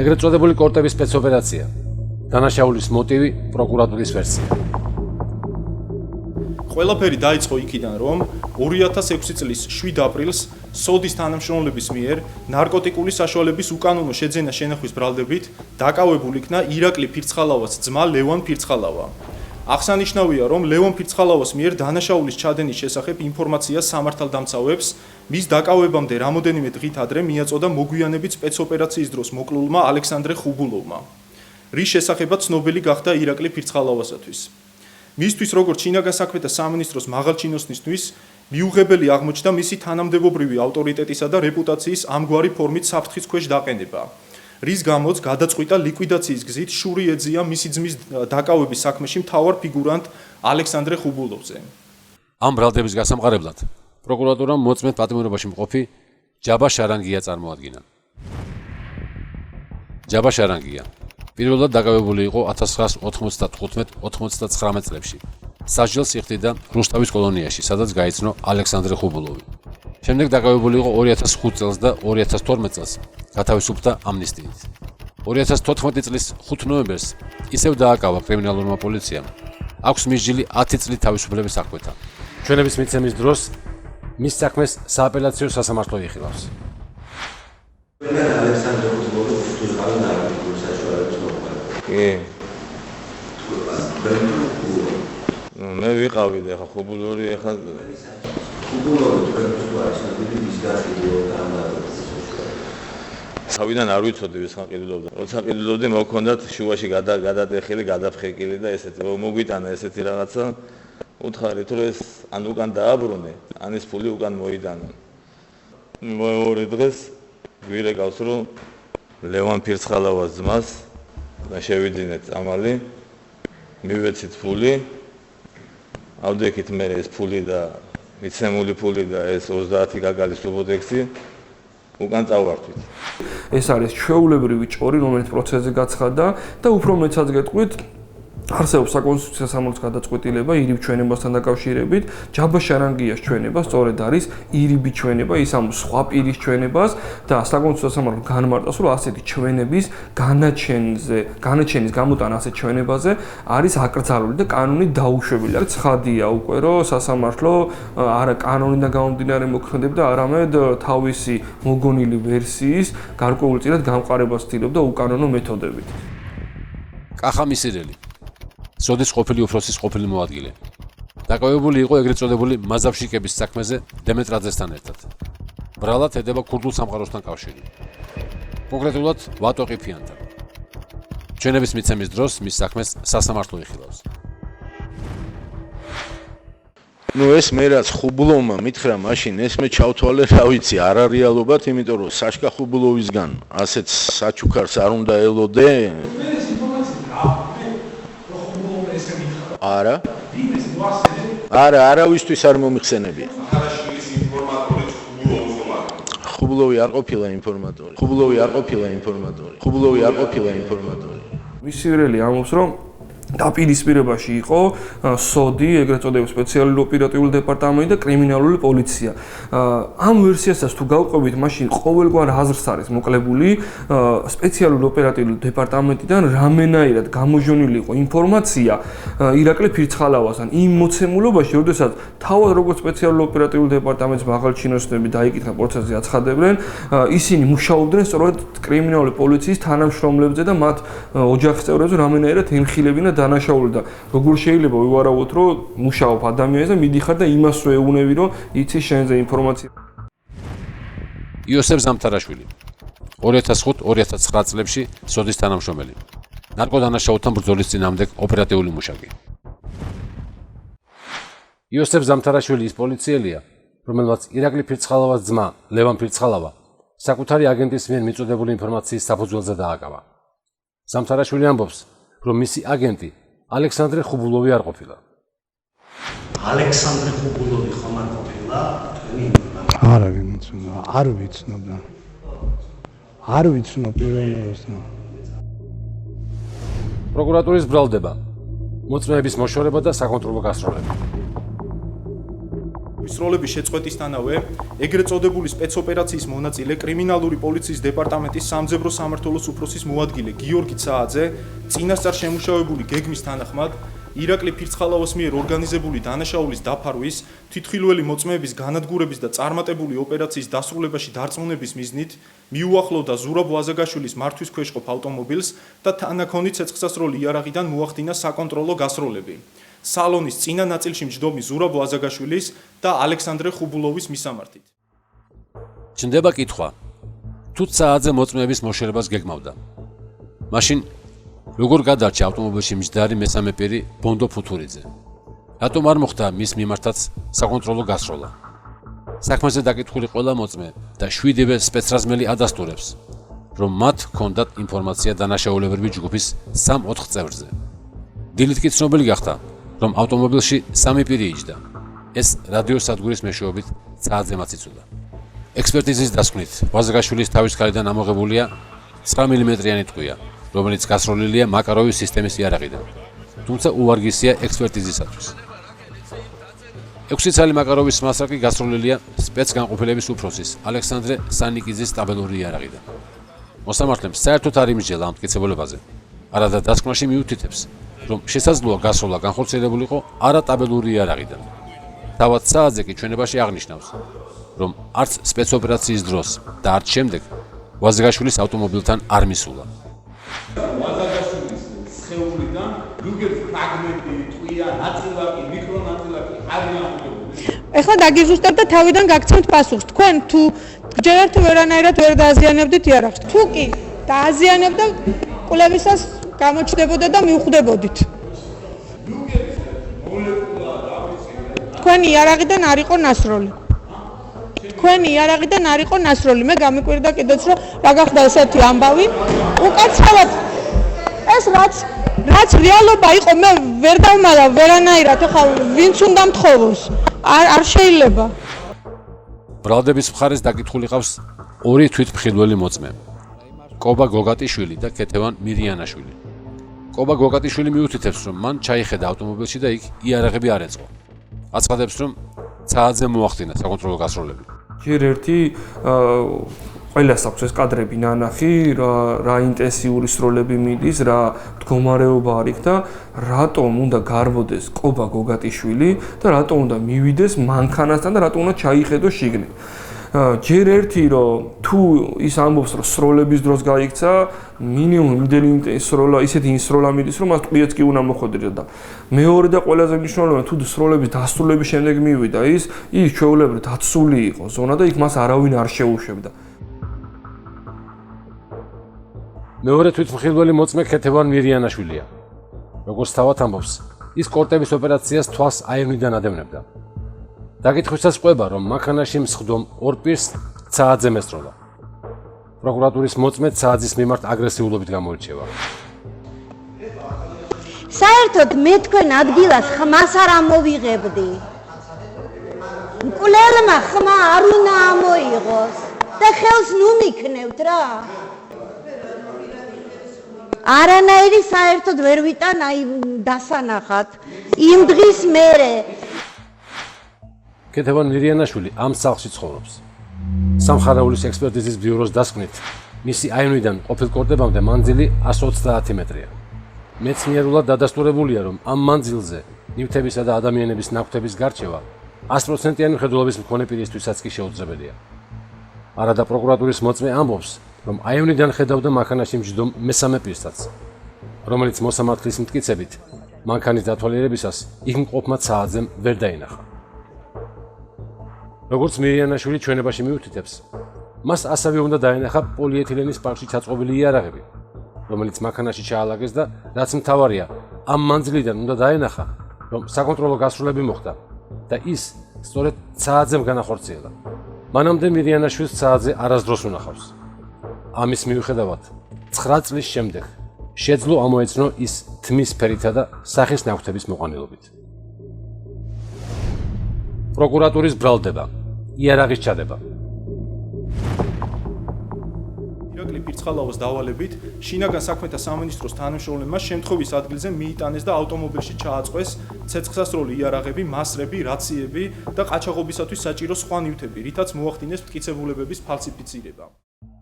ეგრეთ წოდებული კორტების სპეცოპერაცია, დანაშაულის მოტივი, პროკურატურის ვერსია. ყველაფერი დაიწყო იქიდან, რომ 2006 წლის 7 აპრილს სოდის თანამშრომლების მიერ ნარკოტიკული საშუალების უკანონო შეძენა შენახვის ბრალდებით დაკავებულ იქნა ირაკლი ფირცხალავას ძმა ლევან ფირცხალავა. აღსანიშნავია, რომ ლევან ფირცხალავას მიერ დანაშაულის ჩადენის შესახებ ინფორმაცია სამართალდამცავებს მის დაკავებამდე რამოდენიმე დღით ადრე მიაწოდა მოგვიანებით სპეცოპერაციის დროს მოკლულმა ალექსანდრე ხუბულოვმა, რის შესახებაც ცნობილი გახდა ირაკლი ფირცხალავასათვის. მისთვის როგორც შინაგან საქმეთა სამინისტროს მაღალჩინოსნისთვის მიუღებელი აღმოჩნდა მისი თანამდებობრივი ავტორიტეტისა და რეპუტაციის ამგვარი ფორმით საფრთხის ქვეშ დაყენება, რის გამოც გადაწყვიტა ლიკვიდაციის გზით შური ეძია მისი ძმის დაკავების საქმეში მთავარ ფიგურანტ ალექსანდრე ხუბულოვზე. ამ ბრალდების გასამყარებლად პროკურატურამ მოწმედ პატიმრობაში მყოფი ჯაბა შარანგია წარმოადგინა. ჯაბა შარანგია პირველად დაკავებული იყო 1995-99 წლებში. სასჯელს იხდიდა რუსთავის კოლონიაში, სადაც გაიცნო ალექსანდრე ხუბულოვი. შემდეგ დაკავებული იყო 2005 წელს და 2012 წელს გათავისუფლდა ამნისტიით. 2014 წლის 5 ნოემბერს ისევ დააკავა კრიმინალურმა პოლიციამ. აქვს მისჯილი 10 წლით თავისუფლების საქმეთან. ჩვენების მიცემის დროს მის საქმეს სააპელაციო სასამართლო იხილავს. მე ვიყავი და ხა ხუბულოვი ხა თავიდან არ ვიცოდი ვისხან ყიდულობდა. როცა ყიდულობდი მოქონდათ შუაში გადატეხილი, გადაფხეკილი და ესეთი მოგვიტანა ესეთი რაღაცა. უთხარი თუ ეს ან უკან დააბრუნე, ან ეს ფული უკან მოიდანა. მეორე დღეს გვირეკავს რომ ლევან ფირცხალავას ძმას და შევიძინეთ წამალი, მივეცით ფული. ავდექით მე ეს ფული და მიცემული ფული და ეს 30 გაგალის სუბოდექსი უკან წავართვით. ეს არის ჩვეულებრივი ჭორი, რომელიც პროცესზე გაცხადდა და უფრო მეცაც გეტყვით არსებობს საკონსტიტუციო სამართლის გადაწყვეტილება ირიბ ჩვენებასთან დაკავშირებით. ჯაბა შარანგიას ჩვენება სწორედ არის ირიბი ჩვენება, ის ამ სხვა პირის ჩვენებას და საკონსტიტუციო სამართლი განმარტავს, რომ ასეთი ჩვენების განაჩენის გამოტანა ასეთ ჩვენებაზე არის აკრძალული და კანონით დაუშვებელი. არის ცხადია უკვე, რომ სასამართლო არა კანონიდან გამომდინარე მოქმედებდა, არამედ თავისი მოგონილი ვერსიის გარკვეულწილად გამყარებას ცდილობდა უკანონო მეთოდებით. კახა მისირელი სოდის ყოფილი უფროსის ყოფილი მოადგილე. დაკავებული იყო ეგრეთ წოდებული მაზავშიკების საქმეზე დემეტრაძესთან ერთად. ბრალად ედება ქურდულ სამყაროსთან კავშირი. კონკრეტულად ვატო ყიფიანთან. ჩვენების მიცემის დროს მის საქმეს სასამართლო იხილავს. ეს მე რაც ხუბულოვმა მითხრა მაშინ ეს მე ჩავთვალე რა ვიცი არარეალობად, იმიტომ რომ საშკა ხუბულოვისგან ასეთ საჩუქარს არ უნდა ელოდე. არა, არავისთვის არ მომიხსენებია. ხუბულოვი არ ყოფილა ინფორმატორი. მისირელი ამბობს, რომ დაპირისპირებაში იყო სოდი, ეგრეთ წოდებული სპეციალური ოპერატიული დეპარტამენტი და კრიმინალური პოლიცია. ამ ვერსიასაც თუ გავყვებით, მაშინ ყოველგვარ აზრს არის მოკლებული სპეციალური ოპერატიული დეპარტამენტიდან რამენაირად გამოჟონილი იყო ინფორმაცია ირაკლი ფირცხალავასთან იმ მოცემულობაში, როდესაც თავად როგორც სპეციალური ოპერატიული დეპარტამენტის მაღალჩინოსნები დაიკითხა პროცესზე აცხადებდნენ, ისინი მუშაობდნენ სწორედ კრიმინალური პოლიციის თანამშრომლებზე და მათ ოჯახის წევრებზე რამენაირად ემხილებინა დანაშაული და როგორ შეიძლება ვივარავოთ, რომ მუშაობ ადამიანზე მიდიხარ და იმას ვეუბნები, რომ იცი შენზე ინფორმაცია. იოსებ ზამთარაშვილი 2005-2009 წლებში სოდის თანამშრომელი. ნარკოდანაშაულთან ბრძოლის წინააღმდეგ ოპერატიული მუშაკი. იოსებ ზამთარაშვილი ის პოლიციელია, რომელმაც ირაკლი ფირცხალავას ძმა ლევან ფირცხალავა საკუთარი აგენტის მიერ მიწოდებული ინფორმაციის საფუძველზე დააკავა. ზამთარაშვილი ამბობს, რომ მისი აგენტი ალექსანდრე ხუბულოვი არ ყოფილა. ალექსანდრე ხუბულოვი ხომ არ ყოფილა? არა, არ ვიცნობდა. არ ვიცნო პირველს. პროკურატურის ბრალდება, მოწმეების მოშორება და საკონტროლო გასროლება. სროლების შეწყვეტისთანავე ეგრეთ წოდებული სპეცოპერაციის მონაწილე კრიმინალური პოლიციის დეპარტამენტის სამძებრო სამმართველოს უფროსის მოადგილე გიორგი ცააძე წინასწარ შემუშავებული გეგმის თანახმად ირაკლი ფირცხალავას მიერ ორგანიზებული დანაშაულის დაფარვის, თვითმხილველი მოწმეების განადგურების და წარმატებული ოპერაციის დასრულებაში დარწმუნების მიზნით მიუახლოვდა ზურაბ ვაზაგაშვილის მართვის ქვეშ ყოფ ავტომობილს და თანაქონი ცეცხლსასროლი იარაღიდან მოახდინა საკონტროლო გასროლები. სალონის წინა ნაწილში მჯდომი ზურაბ ვაზაგაშვილის და ალექსანდრე ხუბულოვის მისამართით. ჩნდება კითხვა: თუ საათზე მოწმეების მოშორებას გეგმავდა, მაშინ როგორ გადარჩა ავტომობილში მჯდარი მესამე პირი ბონდო ფუთურიძე? რატომ არ მოხდა მის მიმართაც საკონტროლო გასროლა? საქმეზე დაკითხული ყველა მოწმე და 7-ვე სპეცრაზმელი ადასტურებს, რომ მათ ჰქონდათ ინფორმაცია დანაშაულებრივი ჯგუფის 3-4 წევრზე. დილით კი ცნობილი გახდა, რომ ავტომობილში 3 პირი იჯდა. ეს რადიოსადგურის მეშვეობით საათზე მაციცულა. ექსპერტიზის დასკვნით, ვაზაგაშვილის თავის ქალიდან ამოღებულია 9 მმ-იანი ტყვია, რომელიც გასროლილია მაკაროვის სისტემის იარაღიდან, თუმცა უვარგისია ექსპერტიზისათვის. 6 წელი მაკაროვის მასაკი გასროლილია სპეცგანყოფილების უფროსის ალექსანდრე სანიკიძის სტაბილური იარაღიდან. მოსამართლემ საერთოდ არ იმსჯელა ამ მტკიცებულებაზე, არადა დასკვნაში მიუთითებს, რომ შესაძლოა გასროლა განხორციელებულიყო არატაბილური იარაღიდან. თავად საათზე კი ჩვენებაში აღნიშნავს, რომ არც სპეცოპერაციის დროს და არც შემდეგ ვაზაგაშვილის ავტომობილთან არ მისულა. ვაზაგაშვილის სხეულიდან ზოგიერთ ფრაგმენტი, ტყვია, ნაწილაკი, მიკრონაწილაკი არიან აღებული. ეხლა დაგიზუსტებ და თავიდან გაგცემთ პასუხს. თქვენ თუ ჯერთ ვერანაირად ვერ დააზიანებდით იარაღს. თუ კი დააზიანებდა, კვლევისას გამოჩნდებოდა და მივხვდებოდით. თქვენი იარაღიდან არ იყო ნასროლი. თქვენი იარაღიდან არ იყო ნასროლი. მე გამიკვირდა კიდეც რომ რა გახდა ესეთი ამბავი. უკაცრავად ეს რაც რეალობა იყო, მე ვერ დავმალა ვერანაირად, ახლა ვინც უნდა მთხოვოს. არ შეიძლება. ბრალდების მხარეს დაკითხული ყავს 2 თვითმხილველი მოწმე. კობა გოგატიშვილი და ქეთევან მირიანაშვილი. კობა გოგატიშვილი მიუთითებს, რომ მან ჩაიხედა ავტომობილში და იქ იარაღები არ ეწყო. აცხადებს, რომ საათზე მოახდინა საკონტროლო გასროლები. ჯერ ერთი ყველას აქვს ეს კადრები ნანახი, რა ინტენსიური სროლები მიდის, რა მდგომარეობა არის და რატომ უნდა გარბოდეს კობა გოგატიშვილი და რატომ უნდა მივიდეს მანქანასთან და რატომ უნდა ჩაიხედოს შიგნით. ჯერ ერთი რომ თუ ის ამბობს რომ სროლების დროს გაიქცა, მინიმუმ იმდენი სროლა, ისეთი სროლა მიდის რომ მას ტყვიაც კი უნდა მოხვედრიო და მეორე და ყველაზე მნიშვნელოვანი თუ სროლების დასრულების შემდეგ მივიდა ის ჩვეულებრივ დაცული იყო ზონა და იქ მას არავინ არ შეუშვებდა. მეორე თვითმხილველი მოწმე ქეთევან მირიანაშვილია. როგორც თავად ამბობს, ის კორტების ოპერაციას თვალს აივნიდან ადევნებდა. დაკითხვისას ყვება, რომ მანქანაში მსხდომ 2 პირს საათზე მესწროლა. პროკურატურის მოწმედ საათის მიმართ აგრესიულობით გამოირჩევა. საერთოდ მე თქვენ ადგილას ხმას არ ამოვიღებდი. მკვლელმა ხმა არ უნდა ამოიღოს და ხელს ნუ მიქნევთ რა. არანაირი საერთოდ ვერ ვიტან აი დასანახად იმ დღის მერე. ქეთევან მირიანაშვილი ამ სახლში ცხოვრობს. სამხარაულის ექსპერტიზის ბიუროს დასკვნით, მისი აივნიდან ყოფილ კორტებამდე მანძილი 130 მეტრია. მეცნიერულად დადასტურებულია, რომ ამ მანძილზე ნივთებისა და ადამიანების ნაკვთების გარჩევა 100%-იანი მხედველობის მქონე პირისთვისაც კი შეუძლებელია. არადა პროკურატურის მოწმე ამბობს, რომ აივნიდან ხედავდა მანქანაში მჯდომ მესამე პირსაც, რომელიც მოსამართლის მტკიცებით მანქანის დათვალიერებისას იქ მყოფმა საათზე ვერ დაინახა. როგორც მირიანაშვილი ჩვენებაში მიუთითებს, მას ასევე უნდა დაენახა პოლიეთილენის პარკში ჩაწყობილი იარაღები, რომელიც მანქანაში ჩაალაგეს და რაც მთავარია, ამ მანძილიდან უნდა დაენახა, რომ საკონტროლო გასროლები მოხდა და ის სწორედ საათზემ განახორციელა. მანამდე მირიანაშვილს საათზე არასდროს უნახავს. ამის მიუხედავად, 9 წლის შემდეგ შეძლო ამოეცნო ის თმის ფერითა და სახის ნაკვთების მოყვანილობით. პროკურატურის ბრალდება, იარაღის ჩადება. ირაკლი ფირცხალავას დავალებით შინაგან საქმეთა სამინისტროს თანამშრომლებმა შემთხვევის ადგილზე მიიტანეს და ავტომობილში ჩააწყვეს ცეცხლსასროლი იარაღები, მასრები, რაციები და ყაჩაღობისათვის საჭირო სხვა ნივთები, რითაც მოახდინეს მტკიცებულებების ფალსიფიცირება.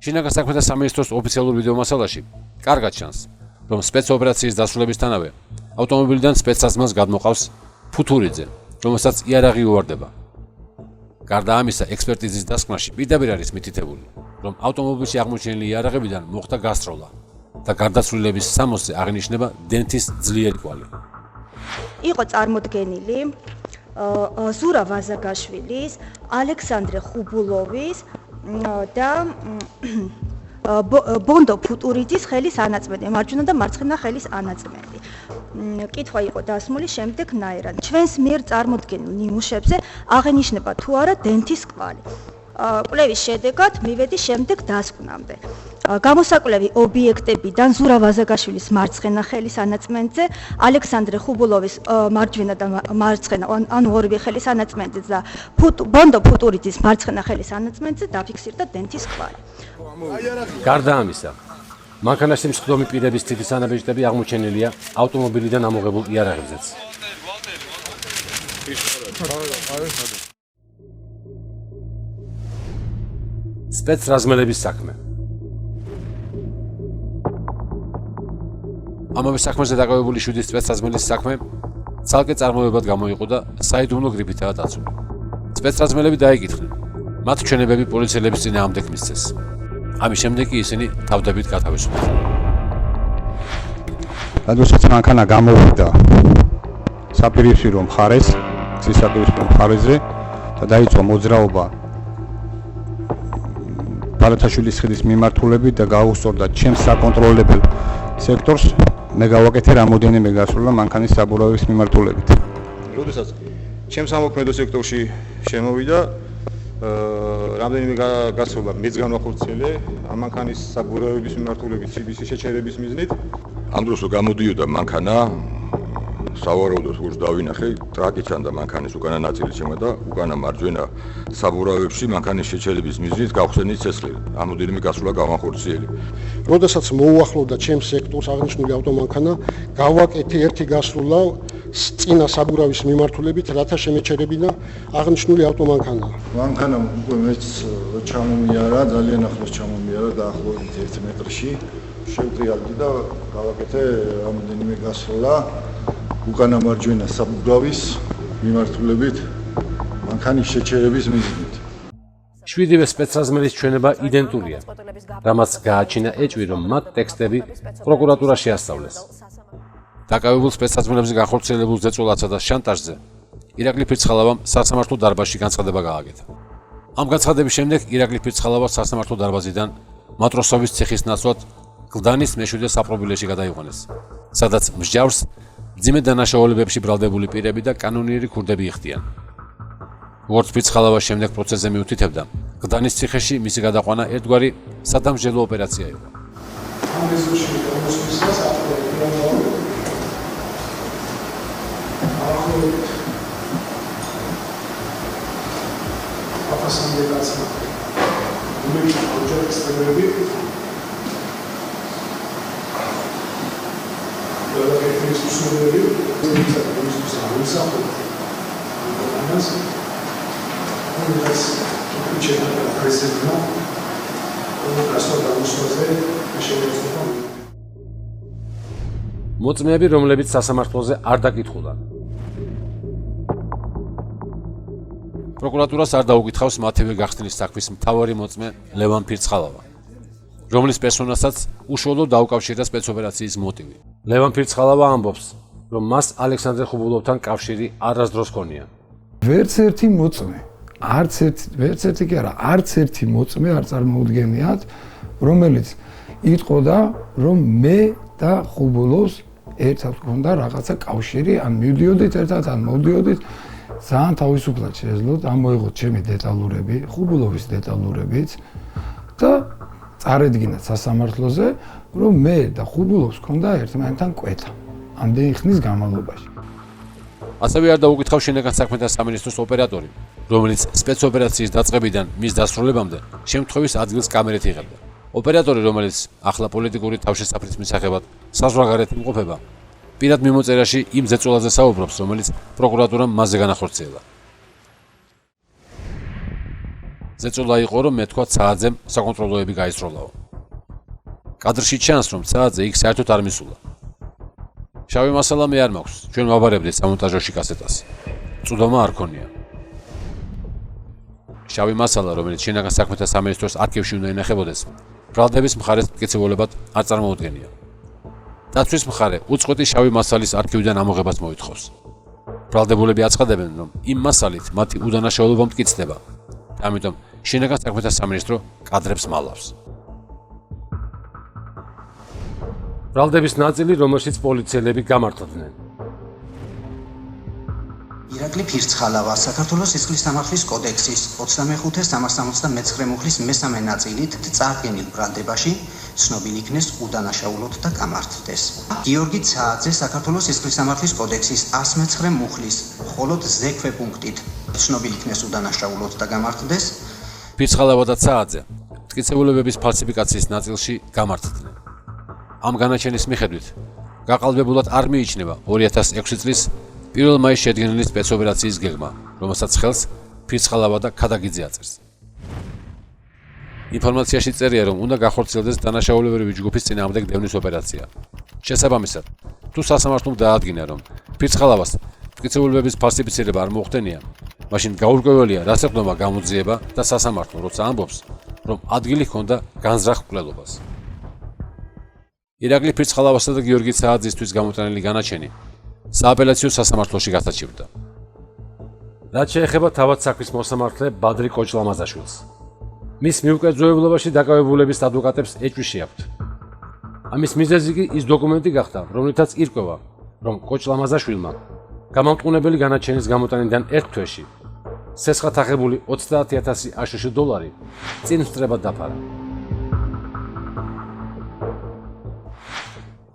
შინაგან საქმეთა სამინისტროს ოფიციალურ ვიდეომასალაში კარგად ჩანს, რომ სპეცოპერაციის დასრულებისთანავე ავტომობილიდან სპეცსაზმელს გადმოყავს ფუთურიძე, რომელსაც იარაღი უვარდება. გარდა ამისა, ექსპერტიზის დასკვნაში პირდაპირ არის მითითებული, რომ ავტომობილში აღმოჩენილი იარაღებიდან მოხდა გასროლა და გარდაცვლილების 60-ზე აღინიშნება დენთის ძლიერი კვალი. იყო წარმოდგენილი ზურა ვაზაგაშვილის, ალექსანდრე ხუბულოვის და ბონდო ფუტურიძის ხელის ანაწმენდი, მარჯვენა და მარცხენა ხელის ანაწმენდი. კითხვა იყო დასმული შემდეგნაირად. ჩვენს მიერ წარმოდგენილ ნიმუშებზე აღენიშნება თუ არა დენთის კვალი. კვლევის შედეგად მივედი შემდეგ დასკვნამდე. გამოსაკვლევი ობიექტებიდან ზურა ვაზაგაშვილის მარცხენა ხელის ანაწმენდზე, ალექსანდრე ხუბულოვის მარჯვენა და მარცხენა, ანუ ორივე ხელის ანაწმენდზე და ბონდო ფუტურიძის მარცხენა ხელის ანაწმენდზე დაფიქსირდა დენთის კვალი. გარდა ამისა, მანქანაში მსხდომი პირების თითის ანაბეჭდები აღმოჩენილია ავტომობილიდან ამოღებულ იარაღებზეც. სპეცრაზმელების საქმე. ამავე საქმეზე დაკავებული 7 სპეცრაზმელის საქმე ცალკე წარმოებად გამოიყო და საიდუმლო გრიფითაა დაცული. სპეცრაზმელები დაიკითხნენ. მათ ჩვენებები პოლიციელების წინააღმდეგ მისცეს. ამის შემდეგ კი ისინი თავდებით გათავისუფლდნენ. როდესაც მანქანა გამოვიდა საპირისპირო მხარეს, გზის საპირისპირო მხარეზე და დაიწყო მოძრაობა ბარათაშვილის ხიდის მიმართულებით და გაუსწორდა ჩემს საკონტროლებელ სექტორს, მე გავაკეთე რამოდენიმე გასროლა მანქანის საბურავების მიმართულებით. როდესაც ჩემს ამოქმედო სექტორში შემოვიდა რამდენიმე გასროლა მეც განვახორციელე ამ მანქანის საბურავების მიმართულებით CBC შეჩერების მიზნით. ამ დროს რომ გამოდიოდა მანქანა, სავარაუდოდ როგორც დავინახე, ტრაკი ჩანდა მანქანის უკანა ნაწილი შემოდა უკანა მარჯვენა საბურავებში მანქანის შეჩერების მიზნით გავხსენით ცეცხლი. რამოდენიმე გასროლა გავახორციელე. როდესაც მოუახლოვდა ჩემს სექტორს აღნიშნული ავტომანქანა, გავაკეთე ერთი გასროლა წინა საბურავის მიმართულებით, რათა შემეჩერებინა აღნიშნული ავტომანქანა. მანქანამ უკვე მეც ჩამომიარა, ძალიან ახლოს ჩამომიარა, დაახლოებით 1 მეტრში. შევტრიალდი და გავაკეთე რამოდენიმე გასროლა უკანა მარჯვენა საბურავის მიმართულებით მანქანის შეჩერების მიზნით. 7-ვე სპეცრაზმელის ჩვენება იდენტურია, რამაც გააჩინა ეჭვი, რომ მათ ტექსტები პროკურატურა შეასწავლეს. დაკავებულ სპეცრაზმელებზე განხორციელებულ ზეწოლასა და შანტაჟზე ირაკლი ფირცხალავამ სასამართლო დარბაზში განცხადება გააკეთა. ამ განცხადების შემდეგ ირაკლი ფირცხალავა სასამართლო დარბაზიდან მატროსოვის ციხის ნაცვლად გლდანის მე-7 საპრობილეში გადაიყვანეს, სადაც მსჯავრს მძიმე დანაშაულებებში ბრალდებული პირები და კანონიერი ქურდები იხდიან. როგორც ფირცხალავა შემდეგ პროცესზე მიუთითებდა, გლდანის ციხეში მისი გადაყვანა ერთგვარი სადამსჯელო ოპერაცია იყო. მოწმეები, რომლებიც სასამართლოზე არ დაკითხულან. პროკურატურას არ დაუკითხავს მათივე გახსნის საქმის მთავარი მოწმე ლევან ფირცხალავა, რომლის პერსონასაც უშუალოდ დაუკავშირდა სპეცოპერაციის მოტივი. ლევან ფირცხალავა ამბობს, რომ მას ალექსანდრე ხუბულოვთან კავშირი არასდროს ჰქონია. ვერც ერთი მოწმე, ვერც ერთი კი არა, არც ერთი მოწმე არ წარმოუდგენიათ, რომელიც იტყოდა, რომ მე და ხუბულოვს ერთად ჰქონდა რაღაცა კავშირი, ან მივდიოდით ერთად, ან მოვდიოდით. ძალიან თავისუფლად შეეძლოთ ამოიღოთ ჩემი დეტალურები, ხუბულოვის დეტალურებიც და წარედგინათ სასამართლოზე, რომ მე და ხუბულოვს ჰქონდა ერთმანეთთან კვეთა ამდენი ხნის განმავლობაში. ასევე არ დაუკითხავს შინაგან საქმეთა სამინისტროს ოპერატორი, რომელიც სპეცოპერაციის დაწყებიდან მის დასრულებამდე შემთხვევის ადგილს კამერით იღებდა. ოპერატორი, რომელიც ახლა პოლიტიკური თავშესაფრის მისაღებად საზღვარგარეთ იმყოფება, პირად მიმოწერაში იმ ზეწოლაზე საუბრობს, რომელიც პროკურატურამ მასზე განახორციელა. ზეწოლა იყო, რომ მეთქვა ცააძემ საკონტროლოები გაისროლაო. კადრში ჩანს, რომ ცააძე იქ საერთოდ არ მისულა. შავი მასალა მე არ მაქვს. ჩვენ ვაბარებდით სამონტაჟოში კასეტას. წვდომა არ ქონია. შავი მასალა, რომელიც შინაგან საქმეთა სამინისტროს არქივში უნდა ინახებოდეს, ბრალდების მხარეს მტკიცებულებად არ წარმოუდგენია. დაცვის მხარე უწყვეტი შავი მასალის არქივიდან ამოღებას მოითხოვს. ბრალდებულები აცხადებენ, რომ იმ მასალით მათი უდანაშაულობა მტკიცდება. ამიტომ შინაგან საქმეთა სამინისტრო კადრებს მალავს. ბრალდების ნაწილი, რომელშიც პოლიციელები გამართლდნენ. ირაკლი ფირცხალავა საქართველოს სისხლის სამართლის კოდექსის 25-369 მუხლის მესამე ნაწილით წარდგენილ ბრალდებაში ცნობილი იქნეს უდანაშაულოდ და გამართლდეს. გიორგი ცააძე საქართველოს სისხლის სამართლის კოდექსის 119 მუხლის მხოლოდ ზექვე პუნქტით ცნობილი იქნეს უდანაშაულოდ და გამართლდეს. ფირცხალავა და ცააძე მტკიცებულებების ფალსიფიკაციის ნაწილში გამართლდნენ. ამ განაჩენის მიხედვით გაყალბებულად არ მიიჩნევა 2006 წლის 1 მაისს შედგენილი სპეცოპერაციის გეგმა, რომელსაც ხელს ფირცხალავა და ქადაგიძე აწერს. ინფორმაციაში წერია, რომ უნდა გახორციელდეს დანაშაულებრივი ჯგუფის წინააღმდეგ დევნის ოპერაცია. შესაბამისად, თუ სასამართლომ დაადგინა, რომ ფირცხალავას მტკიცებულებების ფალსიფიცირება არ მოხდენია, მაშინ გაურკვეველია, რას ეყრდნობა გამოძიება და სასამართლო, როცა ამბობს, რომ ადგილი ჰქონდა განზრახ მკვლელობას. ირაკლი ფირცხალავასა და გიორგი ცააძისთვის გამოტანილი განაჩენი სააპელაციო სასამართლოში გასაჩივრდა. რაც შეეხება თავად საქმის მოსამართლე ბადრი კოჭლამაზაშვილს. მის მიუკერძოებლობაში დაკავებულების ადვოკატებს ეჭვი შეაქვთ. ამის მიზეზი კი ის დოკუმენტი გახდა, რომლითაც ირკვევა, რომ კოჭლამაზაშვილმა გამამტყუნებელი განაჩენის გამოტანიდან ერთ თვეში სესხად აღებული 30,000 აშშ დოლარი წინ სწრებად დაფარა.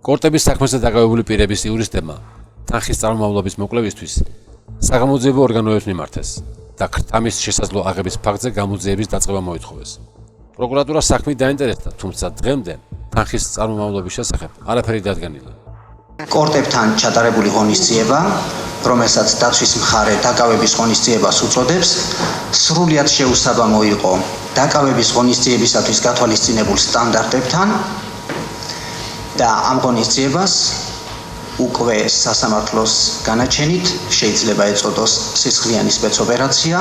კორტების საქმეზე დაკავებული პირების იურისტებმა თანხის წარმომავლობის მოკვლევისთვის საგამოძიებო ორგანოებს მიმართეს და ქრთამის შესაძლო აღების ფაქტზე გამოძიების დაწყება მოითხოვეს. პროკურატურა საქმით დაინტერესდა, თუმცა დღემდე თანხის წარმომავლობის შესახებ არაფერი დადგენილა. კორტებთან ჩატარებული ღონისძიება, რომელსაც დაცვის მხარე დაკავების ღონისძიებას უწოდებს, სრულიად შეუსაბამო იყო დაკავების ღონისძიებისათვის გათვალისწინებულ სტანდარტებთან და ამ ღონისძიებას უკვე სასამართლოს განაჩენით შეიძლება ეწოდოს სისხლიანი სპეცოპერაცია.